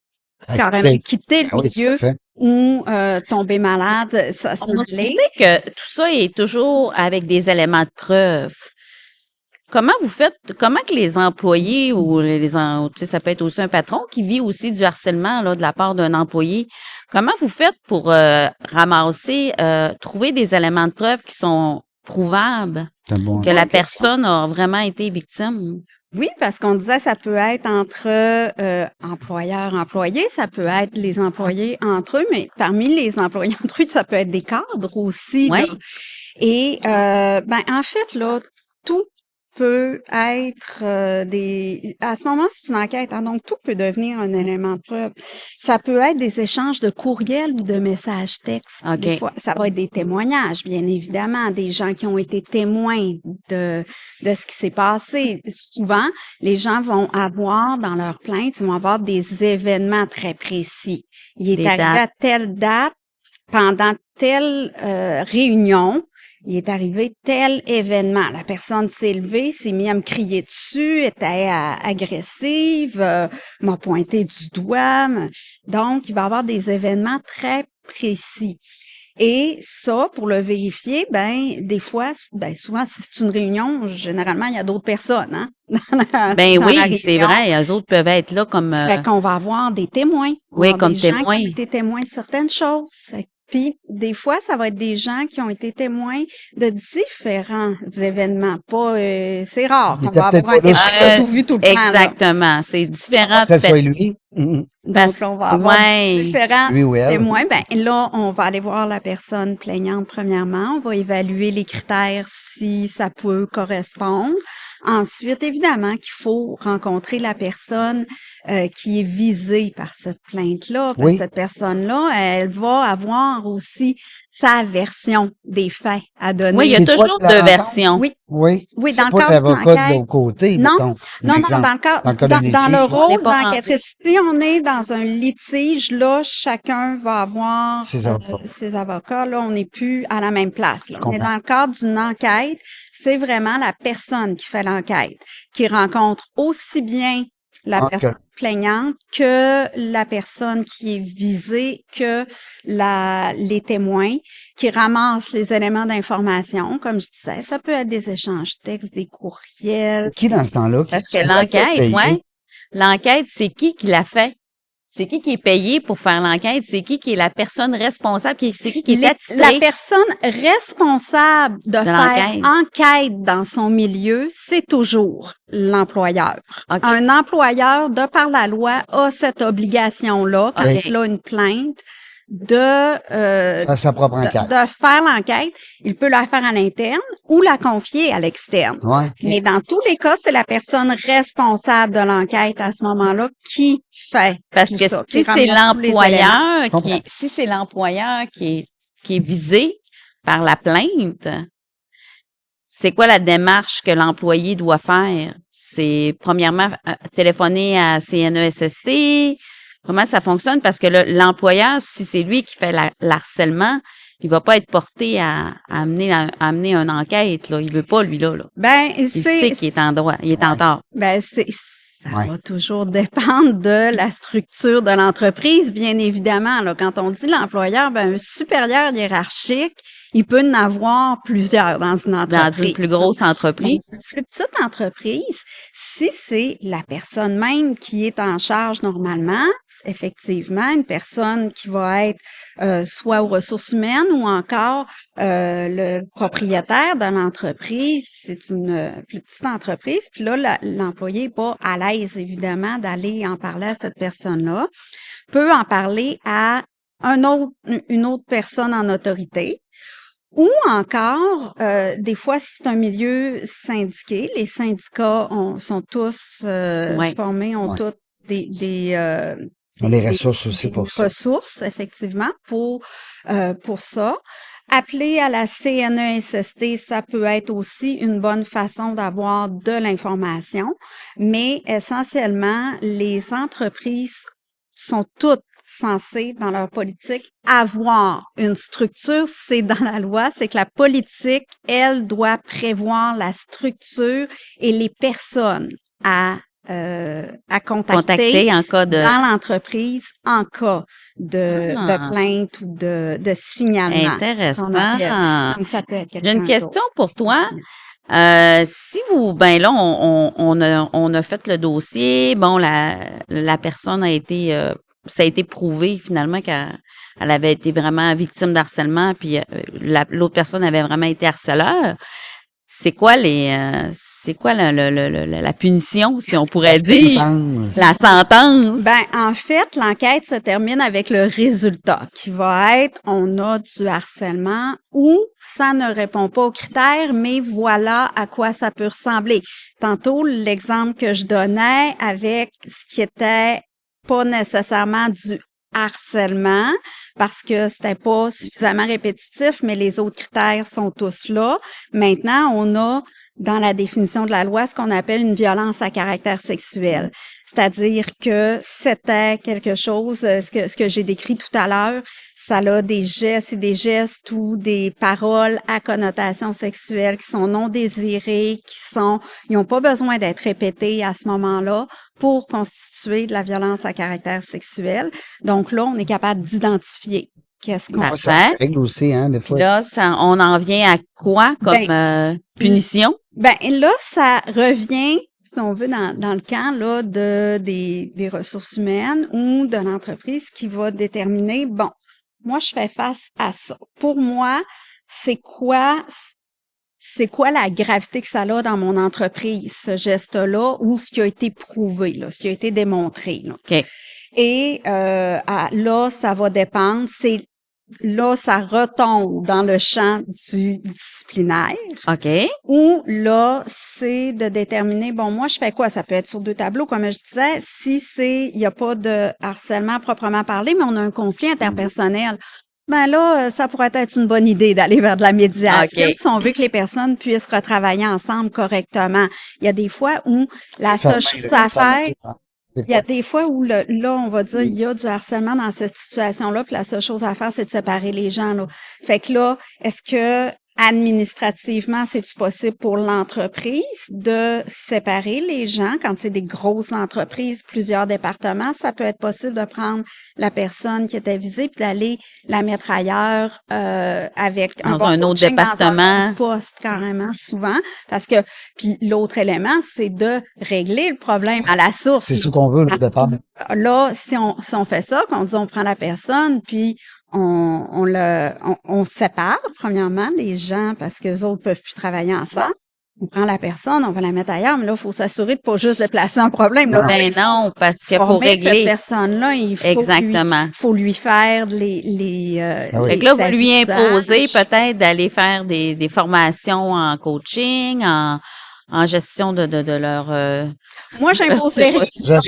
à À carrément quitter. quitter le Ah oui, tout à milieu fait. ou tomber malade. Ça On allait. sait que tout ça est toujours avec des éléments de preuve. Comment que les employés ou tu sais, ça peut être aussi un patron qui vit aussi du harcèlement là de la part d'un employé. Comment vous faites pour ramasser, trouver des éléments de preuve qui sont prouvables C'est bon. que la personne a vraiment été victime? Oui, parce qu'on disait ça peut être entre employeurs-employés, ça peut être les employés entre eux, mais parmi les employés entre eux, ça peut être des cadres aussi. Ouais. Là. Et en fait, là, tout peut être à ce moment, c'est une enquête, hein, donc tout peut devenir un élément de preuve. Ça peut être des échanges de courriels ou de messages textes. OK. Des fois, ça va être des témoignages, bien évidemment, des gens qui ont été témoins de ce qui s'est passé. Souvent, les gens vont avoir dans leur plainte, ils vont avoir des événements très précis. Il est Des arrivé dates. à telle date, pendant telle réunion, il est arrivé tel événement. La personne s'est levée, s'est mise à me crier dessus, était agressive, m'a pointé du doigt. Donc, il va y avoir des événements très précis. Et ça, pour le vérifier, des fois, souvent, si c'est une réunion, généralement, il y a d'autres personnes, hein? Ben dans la oui, c'est réunion. vrai. Eux autres peuvent être là comme Fait qu'on va avoir des témoins. On oui, va avoir comme des gens qui témoins. ont été témoins de certaines choses. Puis, des fois, ça va être des gens qui ont été témoins de différents événements. Pas, c'est rare Il qu'on était va peut-être avoir un pas là, témoin qui a tout vu tout le temps, là. Exactement. C'est différent. que ça soit lui. Donc, là, on va avoir Ouais. différents Lui ou elle. témoins. Là, on va aller voir la personne plaignante premièrement. On va évaluer les critères si ça peut correspondre. Ensuite, évidemment qu'il faut rencontrer la personne qui est visée par cette plainte-là. Parce Oui. que cette personne-là, elle va avoir aussi sa version des faits à donner. Oui, il y a C'est toi toujours qui la deux rencontres? versions. Oui. Oui. Oui, C'est dans le pas cadre d'une l'avocat de enquête. l'autre côté, Non, mettons. Non, Exemple. dans le cas, Dans le cas dans, de dans le litige, On n'est rôle pas d'enquêtrice, si on est dans un litige, là, chacun va avoir Ses avocats. ses avocats. Là, on n'est plus à la même place. Là. Je On est comprends. dans le cadre d'une enquête. C'est vraiment la personne qui fait l'enquête, qui rencontre aussi bien la Ah, personne plaignante que la personne qui est visée, que les témoins, qui ramassent les éléments d'information. Comme je disais, ça peut être des échanges textes, des courriels. Qui, dans ce temps-là, qui Parce se que trouve à te l'enquête, payer? ouais. L'enquête, c'est qui l'a fait? C'est qui est payé pour faire l'enquête? C'est qui est la personne responsable? C'est qui est La attitré? personne responsable de faire l'enquête. enquête dans son milieu, c'est toujours l'employeur. OK. Un employeur, de par la loi, a cette obligation-là, quand OK. il a une plainte, de Faire sa propre enquête. de faire l'enquête. Il peut la faire à l'interne ou la confier à l'externe. Ouais. Mais dans tous les cas, c'est la personne responsable de l'enquête à ce moment-là qui fait Parce tout que ça, si qui c'est ramasse tous les éléments. l'employeur Comprends. si c'est l'employeur qui est visé par la plainte, c'est quoi la démarche que l'employé doit faire? C'est premièrement téléphoner à CNESST. Comment ça fonctionne? Parce que l'employeur, si c'est lui qui fait l'harcèlement, il va pas être porté à amener une enquête, là. Il veut pas, lui, là. Il sait qu'il est en droit, il est en tort. Ça Ouais. va toujours dépendre de la structure de l'entreprise, bien évidemment. Là, quand on dit l'employeur, un supérieur hiérarchique, il peut en avoir plusieurs dans une entreprise. Dans une plus grosse entreprise. Dans une plus petite entreprise, si c'est la personne même qui est en charge normalement, effectivement, une personne qui va être soit aux ressources humaines ou encore le propriétaire de l'entreprise, c'est une plus petite entreprise, puis là, l'employé n'est pas à l'aise, évidemment, d'aller en parler à cette personne-là, peut en parler à une autre personne en autorité. Ou encore, des fois, si c'est un milieu syndiqué, les syndicats sont tous Ouais. formés, ont Ouais. tous des On a les ressources aussi pour ça. ressources, effectivement, pour ça. Appeler à la CNESST, ça peut être aussi une bonne façon d'avoir de l'information, mais essentiellement, les entreprises sont toutes censées, dans leur politique, avoir une structure. C'est dans la loi, c'est que la politique, elle, doit prévoir la structure et les personnes à contacter En cas de dans l'entreprise en cas de plainte ou de signalement. intéressant. Donc, ça peut être J'ai une question pour toi. Si vous, là, on a fait le dossier, bon, la personne a été, ça a été prouvé finalement qu'elle avait été vraiment victime d'harcèlement, puis l'autre personne avait vraiment été harceleur. C'est quoi la punition, si on pourrait dire? La sentence. En fait, l'enquête se termine avec le résultat qui va être on a du harcèlement ou ça ne répond pas aux critères, mais voilà à quoi ça peut ressembler. Tantôt, l'exemple que je donnais avec ce qui était pas nécessairement du harcèlement parce que c'était pas suffisamment répétitif, mais les autres critères sont tous là. Maintenant, on a dans la définition de la loi ce qu'on appelle une violence à caractère sexuel. C'est-à-dire que c'était quelque chose, ce que j'ai décrit tout à l'heure, ça a des gestes ou des paroles à connotation sexuelle qui sont non désirées, ils n'ont pas besoin d'être répétés à ce moment-là pour constituer de la violence à caractère sexuel. Donc là, on est capable d'identifier qu'est-ce qu'on Parfait. Ça se règle aussi, hein, des Puis fois. là, on en vient à quoi comme punition? Ben là, ça revient, si on veut, dans le camp là des ressources humaines ou de l'entreprise qui va déterminer, bon, moi, je fais face à ça. Pour moi, c'est quoi la gravité que ça a dans mon entreprise, ce geste-là, ou ce qui a été prouvé, là, ce qui a été démontré. Là. OK. Et là, ça va dépendre. Là, ça retombe dans le champ du disciplinaire. OK. Ou là, c'est de déterminer, bon, moi, je fais quoi? Ça peut être sur 2 tableaux, comme je disais. Si il n'y a pas de harcèlement proprement parlé, mais on a un conflit interpersonnel. Ben là, ça pourrait être une bonne idée d'aller vers de la médiation OK. si on veut que les personnes puissent retravailler ensemble correctement. Il y a des fois où la seule chose à faire, il y a des fois où là, on va dire, il y a du harcèlement dans cette situation-là, puis la seule chose à faire, c'est de séparer les gens, là. Fait que là, est-ce que administrativement, c'est-tu possible pour l'entreprise de séparer les gens quand c'est des grosses entreprises, plusieurs départements? Ça peut être possible de prendre la personne qui était visée puis d'aller la mettre ailleurs avec Dans bon un autre coaching, département. dans un autre poste carrément souvent, parce que puis l'autre élément, c'est de régler le problème à la source. C'est ce qu'on veut, au départ. Là, si on fait ça, qu'on dit on prend la personne, puis on sépare, premièrement, les gens, parce que les autres peuvent plus travailler ensemble. On prend la personne, on va la mettre ailleurs, mais là, il faut s'assurer de pas juste déplacer un problème. Là, Ben non, parce que pour former cette régler. personne-là, il faut Exactement. faut lui faire oui. Fait que là, vous les lui imposez apprentissages. peut-être d'aller faire des formations en coaching, en gestion de leur Moi, j'imposerais rien.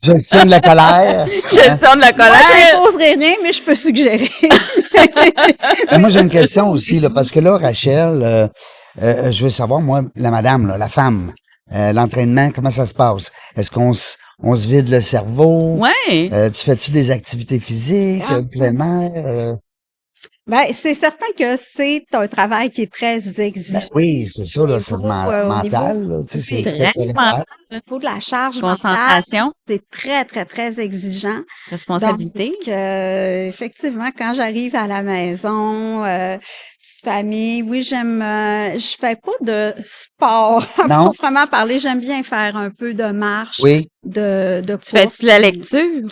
Gestion de la colère. gestion de la Moi, colère. j'imposerais rien, mais je peux suggérer. Mais moi, j'ai une question aussi, là, parce que là, Rachel, je veux savoir, moi, la madame, là, la femme, l'entraînement, comment ça se passe? Est-ce qu'on se vide le cerveau? Ouais. Tu fais-tu des activités physiques, plein air? Ben, c'est certain que c'est un travail qui est très exigeant. Oui, c'est ça, là, c'est Au mental, niveau- là, tu sais, c'est Très très cérébral. Il faut de la charge mentale. Concentration, C'est très, très, très exigeant. responsabilité. Donc, effectivement, quand j'arrive à la maison, petite famille, oui, je fais pas de sport. Non. Proprement parler, j'aime bien faire un peu de marche, Oui. de Tu fais-tu de la lecture?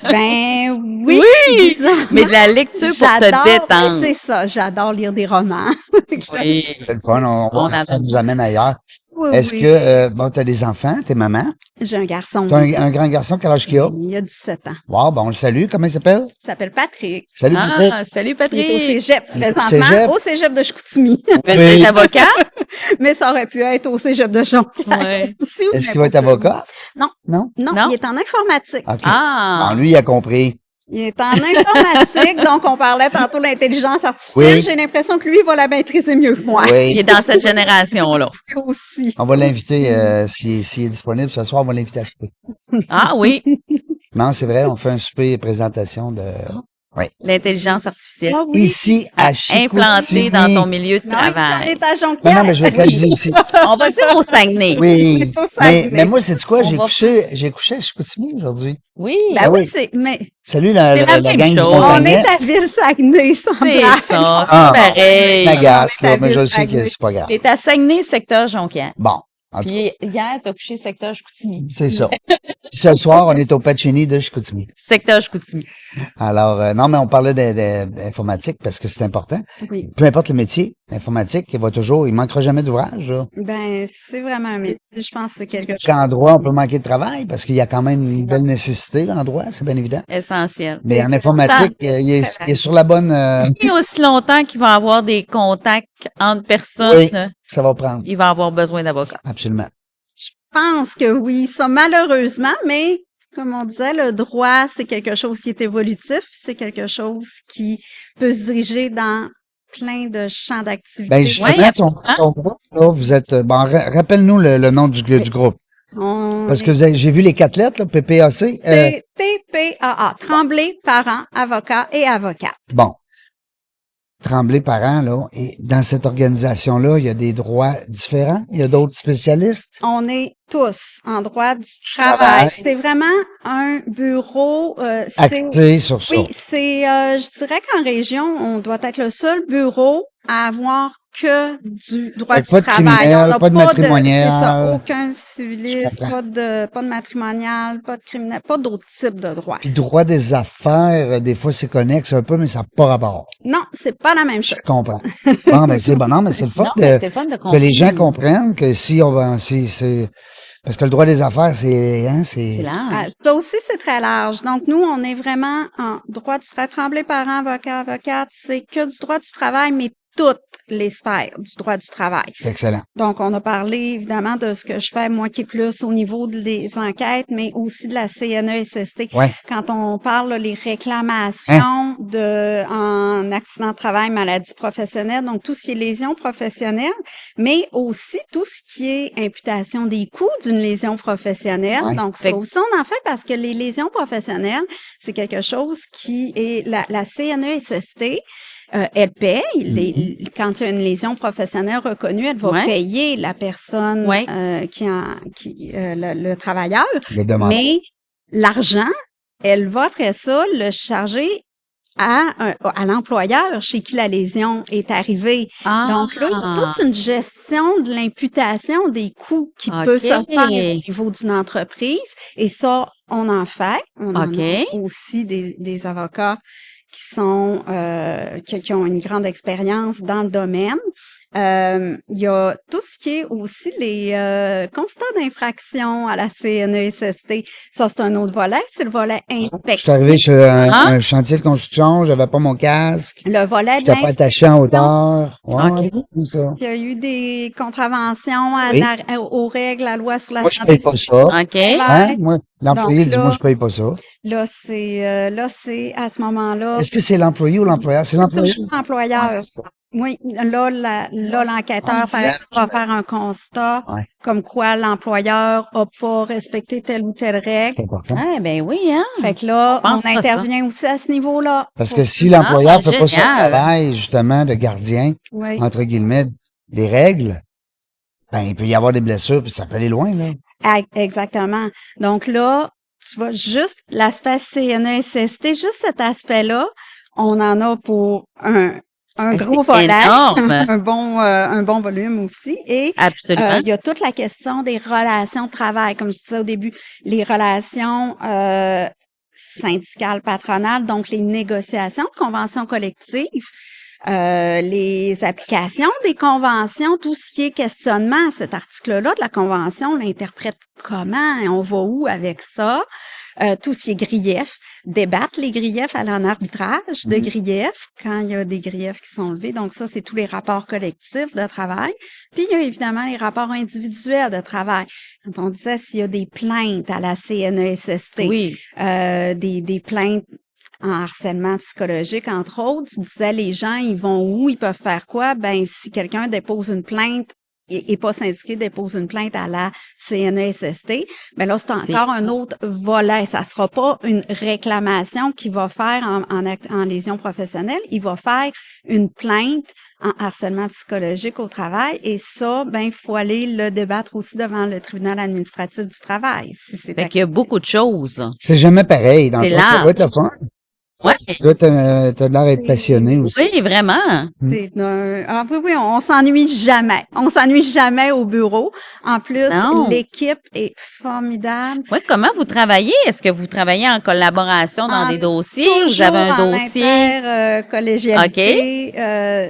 Ben oui. Oui! disons. Mais de la lecture pour J'adore, te détendre. c'est ça, j'adore lire des romans. Oui. C'est le fun, On ça adore. nous amène ailleurs. Oui, Est-ce oui. que, bon, t'as des enfants, t'es maman? J'ai un garçon. T'as un grand garçon, quel âge qu'il a? Il a 17 ans. Wow, bon, on le salue, comment il s'appelle? Il s'appelle Patrick. Salut, Patrick. Ah, salut Il est au Patrick. cégep, Il est au présentement, cégep? au cégep de Chicoutimi. Tu veux être avocat? Mais ça aurait pu être au cégep de Jonquière. Ouais. aussi, ou Est-ce qu'il va être n'importe où. avocat? Non. Non? Non, Non? il est en informatique. OK. Ah. Bon, lui, il a compris. Il est en informatique, donc on parlait tantôt de l'intelligence artificielle. Oui. J'ai l'impression que lui, il va la maîtriser mieux que moi. Il Oui. est dans cette génération-là. Aussi. On va l'inviter, s'il est disponible ce soir, on va l'inviter à souper. Ah oui, Non, c'est vrai, on fait un souper et présentation de... l'intelligence artificielle. Ah oui. Ici, à Chicoutimi. Implantée dans ton milieu de Non, il travail. est à Non, Jonquière. non, mais je veux que je dise ici. On va dire au Saguenay. Oui. C'est au Saguenay. Mais moi, c'est quoi? On va- J'ai couché à Chicoutimi aujourd'hui. Oui, Ben Ah oui, oui. mais Salut C'est la la même gang du chose. on Montagnet. est à Ville-Saguenay, sans c'est blague. ça, c'est Ah. pareil. M'agace, là, On est à mais je le sais que Ville-Saguenay. c'est pas grave. T'es à Saguenay, secteur Jonquière. Bon. En tout Puis hier, t'as couché secteur Chicoutimi. C'est ça. Ce soir, on est au Pacini de Chicoutimi. Secteur Chicoutimi. Alors, non, mais on parlait d'informatique parce que c'est important. Oui. Peu importe le métier, l'informatique, il manquera jamais d'ouvrage, là. Ben, c'est vraiment un métier. Je pense que c'est quelque chose. En droit, on peut manquer de travail parce qu'il y a quand même une belle nécessité, là, en droit, c'est bien évident. Essentiel. Mais en informatique, il est sur la bonne, Et aussi longtemps qu'il va avoir des contacts entre personnes, Oui. ça va prendre. il va avoir besoin d'avocats. Absolument. Je pense que oui, ça malheureusement, mais comme on disait, le droit, c'est quelque chose qui est évolutif, c'est quelque chose qui peut se diriger dans plein de champs d'activité. Ben, justement, Oui, ton groupe, là, vous êtes, bon, rappelle-nous le nom du groupe. Parce que j'ai vu les 4 lettres, là, PPAC. c'est TPAA, Tremblay, parents, avocats et avocates. Bon. Tremblay parents, là, et dans cette organisation-là, il y a des droits différents. Il y a d'autres spécialistes. On est tous en droit du Travail. travail. C'est vraiment un bureau. Axé sur ça. Oui, je dirais qu'en région, on doit être le seul bureau à avoir que du droit Fait du que pas de travail. criminel, On n'a pas de matrimonial. c'est ça, aucun Je civiliste, comprends. pas de matrimonial, pas de criminel, pas d'autres types de droits. Puis droit des affaires, des fois, c'est connexe un peu, mais ça n'a pas rapport. Non, c'est pas la même chose. Je comprends. Bon, ben, c'est bon. Non, mais c'est le fun Non, mais c'est le fun de que les gens comprendre. comprennent que si on va, si c'est, parce que le droit des affaires, c'est C'est large. Ça aussi, c'est très large. Donc, nous, on est vraiment en droit du travail. Tremblay, parents, avocats, avocates, c'est que du droit du travail, mais toutes les sphères du droit du travail. c'est excellent. Donc, on a parlé évidemment de ce que je fais, moi qui est plus au niveau des enquêtes, mais aussi de la CNESST. Ouais. Quand on parle les réclamations en accident de travail, maladie professionnelle, donc tout ce qui est lésion professionnelle, mais aussi tout ce qui est imputation des coûts d'une lésion professionnelle. Ouais. Donc, Fait ça aussi, on en fait parce que les lésions professionnelles, c'est quelque chose qui est la CNESST. Elle paye. Quand il y a une lésion professionnelle reconnue, elle va Ouais. payer la personne Ouais. le travailleur. Je demande. Mais l'argent, elle va après ça le charger à l'employeur chez qui la lésion est arrivée. Ah. Donc là, il y a toute une gestion de l'imputation des coûts qui peut se OK. faire au niveau d'une entreprise. Et ça, on en fait. On en OK. a aussi des avocats qui sont qui ont une grande expérience dans le domaine. Il y a tout ce qui est aussi les constats d'infraction à la CNESST. Ça, c'est un autre volet. C'est le volet Je suis inspection. arrivé sur Ah. un chantier de construction, j'avais pas mon casque, Le volet de j'étais pas attaché en hauteur. Ouais, OK. tout ça. Il y a eu des contraventions Oui. aux règles, à la loi sur la Moi, je santé paye pas ça. OK. Hein? Moi, l'employé Donc dit, là- moi, je paye pas ça. Là, c'est à ce moment-là. Est-ce que c'est l'employé ou l'employeur? C'est l'employé. Toujours l'employeur. Oui, là, l'enquêteur par exemple, va faire un constat Ouais. comme quoi l'employeur a pas respecté telle ou telle règle. C'est important. Ah, ben oui, hein. Fait que là, pense on pas ça. intervient aussi à ce niveau-là. Parce que si l'employeur fait pas son génial. travail, justement, de gardien, Oui, entre guillemets, des règles, ben, il peut y avoir des blessures, puis ça peut aller loin, là. exactement. Donc là, tu vois, juste l'aspect CNESST, juste cet aspect-là, on en a pour un Ben, gros c'est volet, énorme. un bon volume aussi. Et Absolument. il y a toute la question des relations de travail, comme je disais au début, les relations syndicales patronales, donc les négociations de conventions collectives, les applications des conventions, tout ce qui est questionnement à cet article-là de la convention, on l'interprète comment, et on va où avec ça, tout ce qui est grief, débattre les griefs, aller en arbitrage de griefs quand il y a des griefs qui sont levés. Donc ça, c'est tous les rapports collectifs de travail. Puis il y a évidemment les rapports individuels de travail. Quand on disait s'il y a des plaintes à la CNESST, Oui. des plaintes en harcèlement psychologique, entre autres, tu disais les gens, ils vont où, ils peuvent faire quoi? Ben, si quelqu'un dépose une plainte et pas syndiqué, dépose une plainte à la CNESST, ben là, c'est encore un autre volet. Ça sera pas une réclamation qu'il va faire en lésion professionnelle. Il va faire une plainte en harcèlement psychologique au travail. Et ça, ben, il faut aller le débattre aussi devant le tribunal administratif du travail. Si c'est Fait qu'il y a beaucoup de choses, là. C'est jamais pareil. Donc, C'est ça large. doit être le fun. Ouais. Là, t'as l'air d'être passionné aussi. Oui, vraiment. Oui, on s'ennuie jamais. On s'ennuie jamais au bureau. En plus, Non. l'équipe est formidable. Oui, comment vous travaillez? Est-ce que vous travaillez en collaboration dans En- des dossiers? Vous avez un dossier? Collégialité.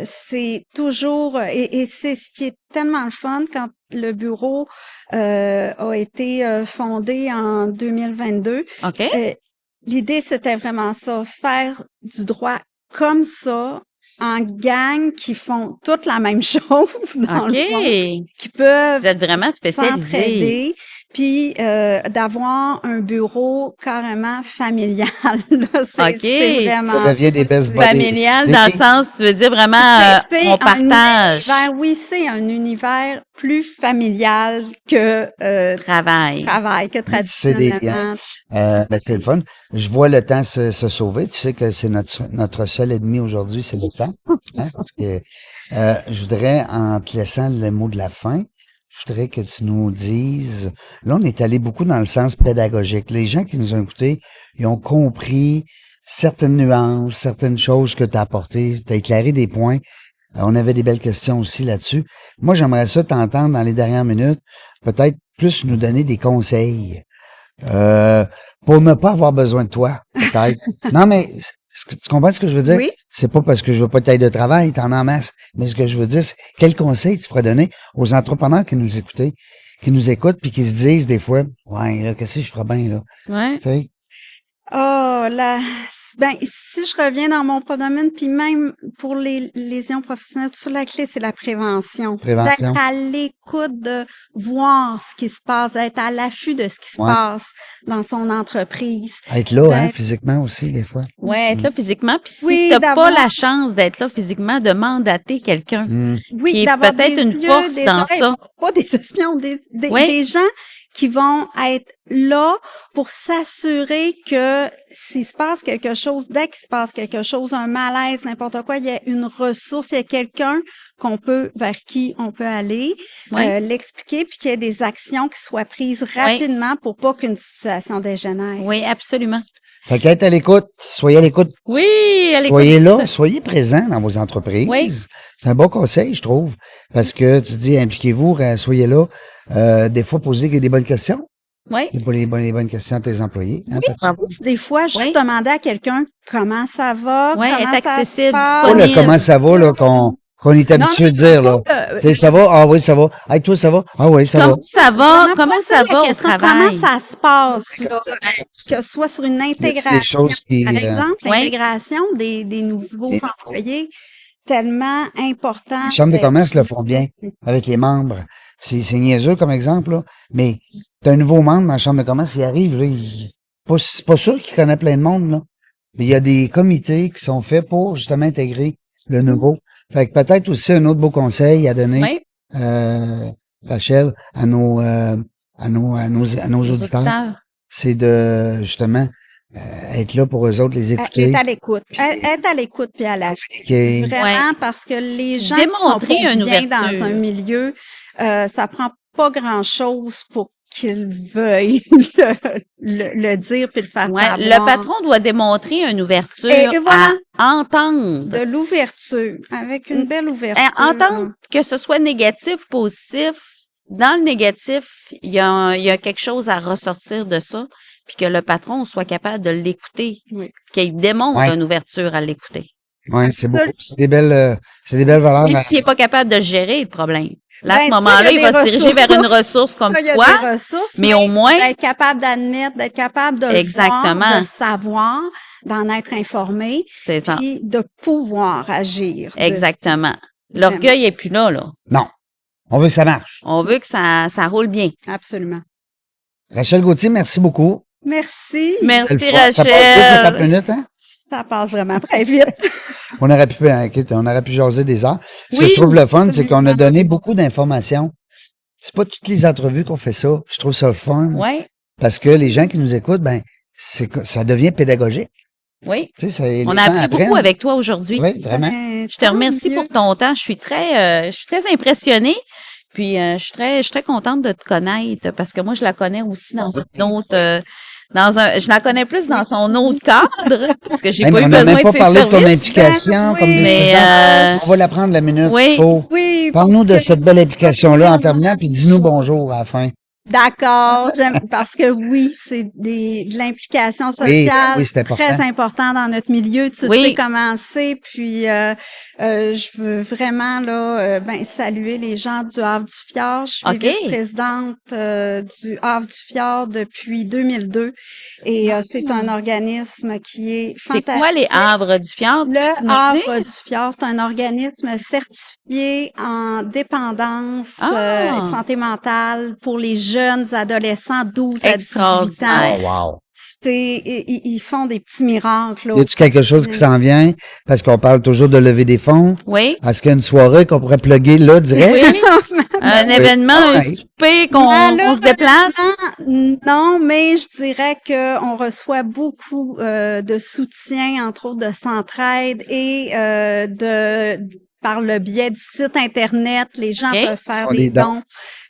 C'est toujours et c'est ce qui est tellement le fun quand le bureau a été fondé en 2022. OK. L'idée, c'était vraiment ça, faire du droit comme ça, en gang qui font toutes la même chose, dans OK. le fond, qui peuvent Vous êtes vraiment spécialisé. s'entraider, puis d'avoir un bureau carrément familial. Là, c'est vraiment Ça devient des best buddies. Familial, Les dans le filles- sens, tu veux dire vraiment, C'est on partage. oui, c'est un univers plus familial que Travail. travail, que C'est des traditionnellement. ben, c'est le fun. Je vois le temps se sauver. Tu sais que c'est notre seul ennemi aujourd'hui, c'est le temps. Hein, parce que je voudrais, en te laissant le mot de la fin, je voudrais que tu nous dises, là, on est allé beaucoup dans le sens pédagogique. Les gens qui nous ont écoutés, ils ont compris certaines nuances, certaines choses que tu as apportées, tu as éclairé des points. On avait des belles questions aussi là-dessus. Moi, j'aimerais ça t'entendre dans les dernières minutes, peut-être plus nous donner des conseils pour ne pas avoir besoin de toi, peut-être. Non, mais tu comprends ce que je veux dire? Oui. C'est pas parce que je veux pas taille de travail, t'en as en masse. Mais ce que je veux dire, c'est quel conseil tu pourrais donner aux entrepreneurs qui nous écoutent, puis qui se disent des fois, ouais, là, qu'est-ce que je ferais bien, là? Ouais. Tu sais? Oh là, ben si je reviens dans mon domaine, puis même pour les lésions professionnelles, tout ça, la clé c'est la prévention. Prévention. D'être à l'écoute, de voir ce qui se passe, d'être à l'affût de ce qui se Ouais. passe dans son entreprise. Être là, hein, D'être- physiquement aussi, des fois. Ouais, être là physiquement. Puis si Oui, t'as pas d'avoir- la chance d'être là physiquement, de mandater quelqu'un. Oui, qui est d'avoir peut-être des une yeux, force des dans oreilles, ça. pas des espions, Oui. des gens qui vont être là pour s'assurer que s'il se passe quelque chose, dès qu'il se passe quelque chose, un malaise, n'importe quoi, il y a une ressource, il y a quelqu'un vers qui on peut aller, Oui. l'expliquer, puis qu'il y ait des actions qui soient prises rapidement pour pas qu'une situation dégénère. Oui, absolument. Fait qu'être à l'écoute, soyez à l'écoute. Oui, à l'écoute. Soyez là, soyez présents dans vos entreprises. Oui. C'est un bon conseil, je trouve. Parce que tu dis, impliquez-vous, soyez là. Des fois, posez des bonnes questions. Oui. Les bonnes questions à tes employés. Hein, Des fois, juste Oui. demander à quelqu'un comment ça va, Oui, comment être ça se accessible, passe. pas le disponible. comment ça va, là, qu'on est habitué de dire, là. Tu sais, ça va? Ah oui, ça va. Hey, toi, ça va? Ah oui, ça va. Comment ça va? Vraiment Comment poser ça la va au question, travail? Comment ça se passe, là? Que ce soit sur une Il y a intégration. des choses qui, Par exemple, Oui. l'intégration des nouveaux Des- employés, tellement important. les chambres de d'être- commerce le font bien avec les membres. C'est niaiseux comme exemple, là. Mais t'as un nouveau membre dans la chambre de commerce, il arrive, là, c'est pas sûr qu'il connaît plein de monde, là. Mais il y a des comités qui sont faits pour justement intégrer le nouveau. Fait que peut-être aussi un autre beau conseil à donner, Oui. Rachel, à nos auditeurs, c'est de justement être là pour eux autres, les écouter. Être à l'écoute. Être à l'écoute puis à l'affût. Okay. Vraiment, parce que les gens Démontrer qui sont pas une bien ouverture. dans un milieu, ça prend pas grand-chose pour qu'ils veuillent le dire puis le faire Ouais, savoir. le patron doit démontrer une ouverture Et voilà. à entendre. De l'ouverture, avec une belle ouverture. Entendre que ce soit négatif ou positif. Dans le négatif, il y a quelque chose à ressortir de ça, puis que le patron soit capable de l'écouter, Oui. qu'il démontre Ouais. une ouverture à l'écouter. Ouais, c'est beaucoup. C'est des belles valeurs. Même s'il n'est pas capable de le gérer, le problème. Là, à Ben, ce ça, moment-là, il y il a va se des diriger vers une ressources. ressource comme Ça, il y a toi, des ressources, mais au moins, d'être capable d'admettre, d'être capable de le Exactement. voir, de le savoir, d'en être informé, c'est ça. puis de pouvoir agir. Exactement. L'orgueil est plus là. Non. On veut que ça marche. On veut que ça roule bien. Absolument. Rachel Gauthier, merci beaucoup. Merci. Merci, Belle fois. Ça passe vite, ces 4 Rachel. minutes, hein? Ça passe vraiment très vite. On aurait pu jaser des heures. Ce que Oui, je trouve le fun, c'est qu'on a absolument. donné beaucoup d'informations. C'est pas toutes les entrevues qu'on fait ça. Je trouve ça le fun. Oui, Parce que les gens qui nous écoutent, ça devient pédagogique. oui. Tu sais, les On gens a appris apprennent. beaucoup avec toi aujourd'hui. Oui, vraiment. Ben, Je te remercie pour ton temps. Je suis très impressionnée. Puis je suis très contente de te connaître parce que moi je la connais aussi dans une autre je la connais plus dans son autre cadre parce que j'ai Hey, pas mais eu on n'a besoin même de pas ses parlé de ton services. implication Oui, comme mais, vice-présidente. On va la prendre la minute. oui. Oui. Parle-nous de parce que- cette belle implication-là en terminant, puis dis-nous bonjour à la fin. D'accord, parce que oui, c'est de l'implication sociale oui, c'est important. très important dans notre milieu. Tu Oui. sais comment c'est, puis je veux vraiment là saluer les gens du Havre du Fjord. Je suis OK. vice-présidente du Havre du Fjord depuis 2002 et c'est un organisme qui est C'est fantastique. quoi les Havres du Fjord? Tu Le nous dis? Havre du Fjord, c'est un organisme certifié en dépendance santé mentale pour les jeunes adolescents 12 à 18 ans. Extraordinaire. wow. Ils font des petits miracles. Là. Y a-tu quelque chose qui s'en vient? Parce qu'on parle toujours de lever des fonds. Oui. Est-ce qu'il y a une soirée qu'on pourrait plugger là, direct? Oui. Un événement, un Ouais. souper, qu'on se déplace. Non, mais je dirais que on reçoit beaucoup de soutien, entre autres de Centraide et par le biais du site Internet. Les gens Ok. peuvent faire Oh, des des dons. dons.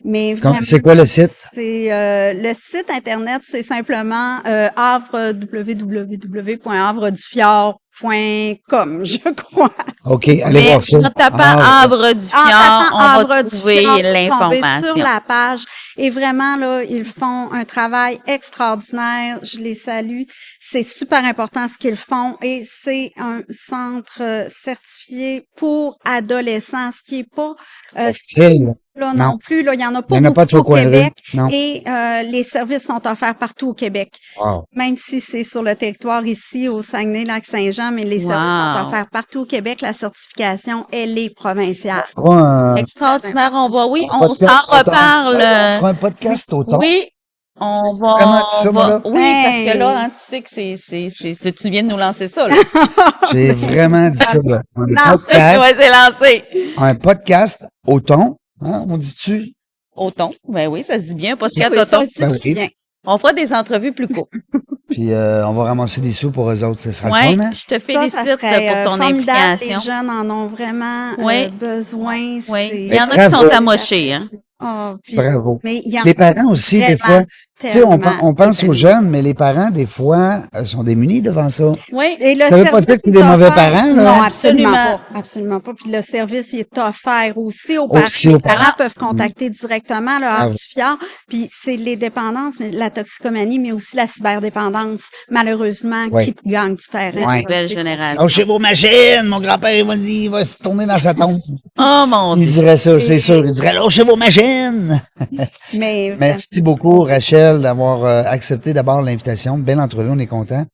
Mais vraiment, C'est quoi le site? c'est le site Internet, c'est simplement www.havredufiord.com, je crois. OK, allez Mais voir ça. en tapant Ah, Havre du En Fjord, tapant on va Havre du trouver Fjord, vous tombez l'information. sur la page. Et vraiment, là, ils font un travail extraordinaire. Je les salue. C'est super important ce qu'ils font. Et c'est un centre certifié pour adolescents, ce qui est pas officiel, là. là Non. non plus. Là, il y en a Il pas y en a pas beaucoup trop au coin de rue. Québec. Non. Et les services sont offerts partout au Québec. Wow. Même si c'est sur le territoire ici, au Saguenay-Lac-Saint-Jean, mais les services sont Wow. offerts partout au Québec. La certification, elle est provinciale. On fera un Extraordinaire, on va, oui, un on podcast s'en automne. reparle. Ouais, on fera un podcast au temps. Oui, on vraiment va, dit ça, moi, là. oui, Hey. parce que là, hein, tu sais que tu viens de nous lancer ça, là. J'ai vraiment dit ça, là. Un Ouais, c'est lancé. au thon. Hein, on dit-tu? Au ton. Ben oui, ça se dit bien, parce qu'il y a Oui, ça, Toton. c'est Ben oui. bien. On fera des entrevues plus courtes. Puis on va ramasser des sous pour eux autres. Ce sera Ouais, le fun, hein? je te Ça félicite serait, pour ton formidable. implication. Les jeunes en ont vraiment Oui. besoin. Oui. C'est- Il y en a Bravo. qui sont amochés, hein. Ah, puis- Bravo. mais il y en Les a parents aussi, des vraiment fois. Tu sais, on tellement pense aux épanouis. jeunes, mais les parents, des fois, sont démunis devant ça. Oui. Et le Ça veut pas service dire que c'est est des mauvais offert. parents, là. Non, Absolument. absolument pas. Absolument pas. Puis le service il est offert aussi aux Aussi parents. aux Les parents parents. peuvent contacter directement le Ah Havre oui. du Fjord. Puis c'est les dépendances, mais la toxicomanie, mais aussi la cyberdépendance, malheureusement, Oui. qui gagne du terrain. Ouais. Nouvelle génération. Lâchez vos machines! Mon grand-père, il m'a dit, il va se tourner dans sa tombe. Oh mon Il Dieu. dirait ça, c'est sûr. Il dirait, lâchez vos machines! Mais Merci beaucoup, Rachel, d'avoir accepté d'abord l'invitation. Belle entrevue, on est content.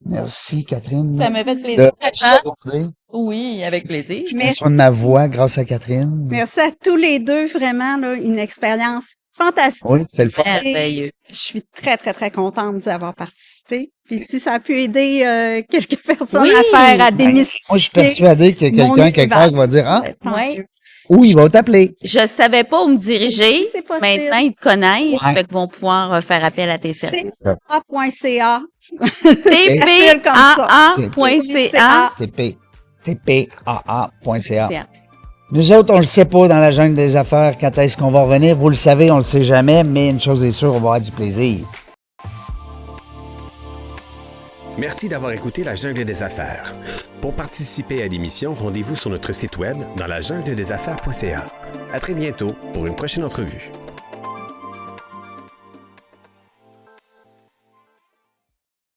Merci, Catherine. Ça m'a fait de plaisir. Hein? m'aborder. Oui, avec plaisir. Je prends soin de ma voix grâce à Catherine. merci à tous les deux, vraiment, là, une expérience fantastique. Oui, c'est le fun. Merveilleux. Je suis très, très, très contente d'y avoir participé. Puis si ça a pu aider quelques personnes Oui. à faire, à Ben, démystifier. moi, je suis persuadé que mon quelqu'un, quelque part, univers. qui va dire, ah, Tant Oui. mieux. ou il va t'appeler. Je savais pas où me diriger. C'est possible. Maintenant, ils te connaissent, Ouais. fait qu'ils vont pouvoir faire appel à tes services. A.ca. tpaa.ca. tpaa.ca. Nous autres, on le sait pas dans la jungle des affaires quand est-ce qu'on va revenir. Vous le savez, on le sait jamais, mais une chose est sûre, on va avoir du plaisir. Merci d'avoir écouté La Jungle des Affaires. Pour participer à l'émission, rendez-vous sur notre site web dans la jungle des affaires.ca. À très bientôt pour une prochaine entrevue.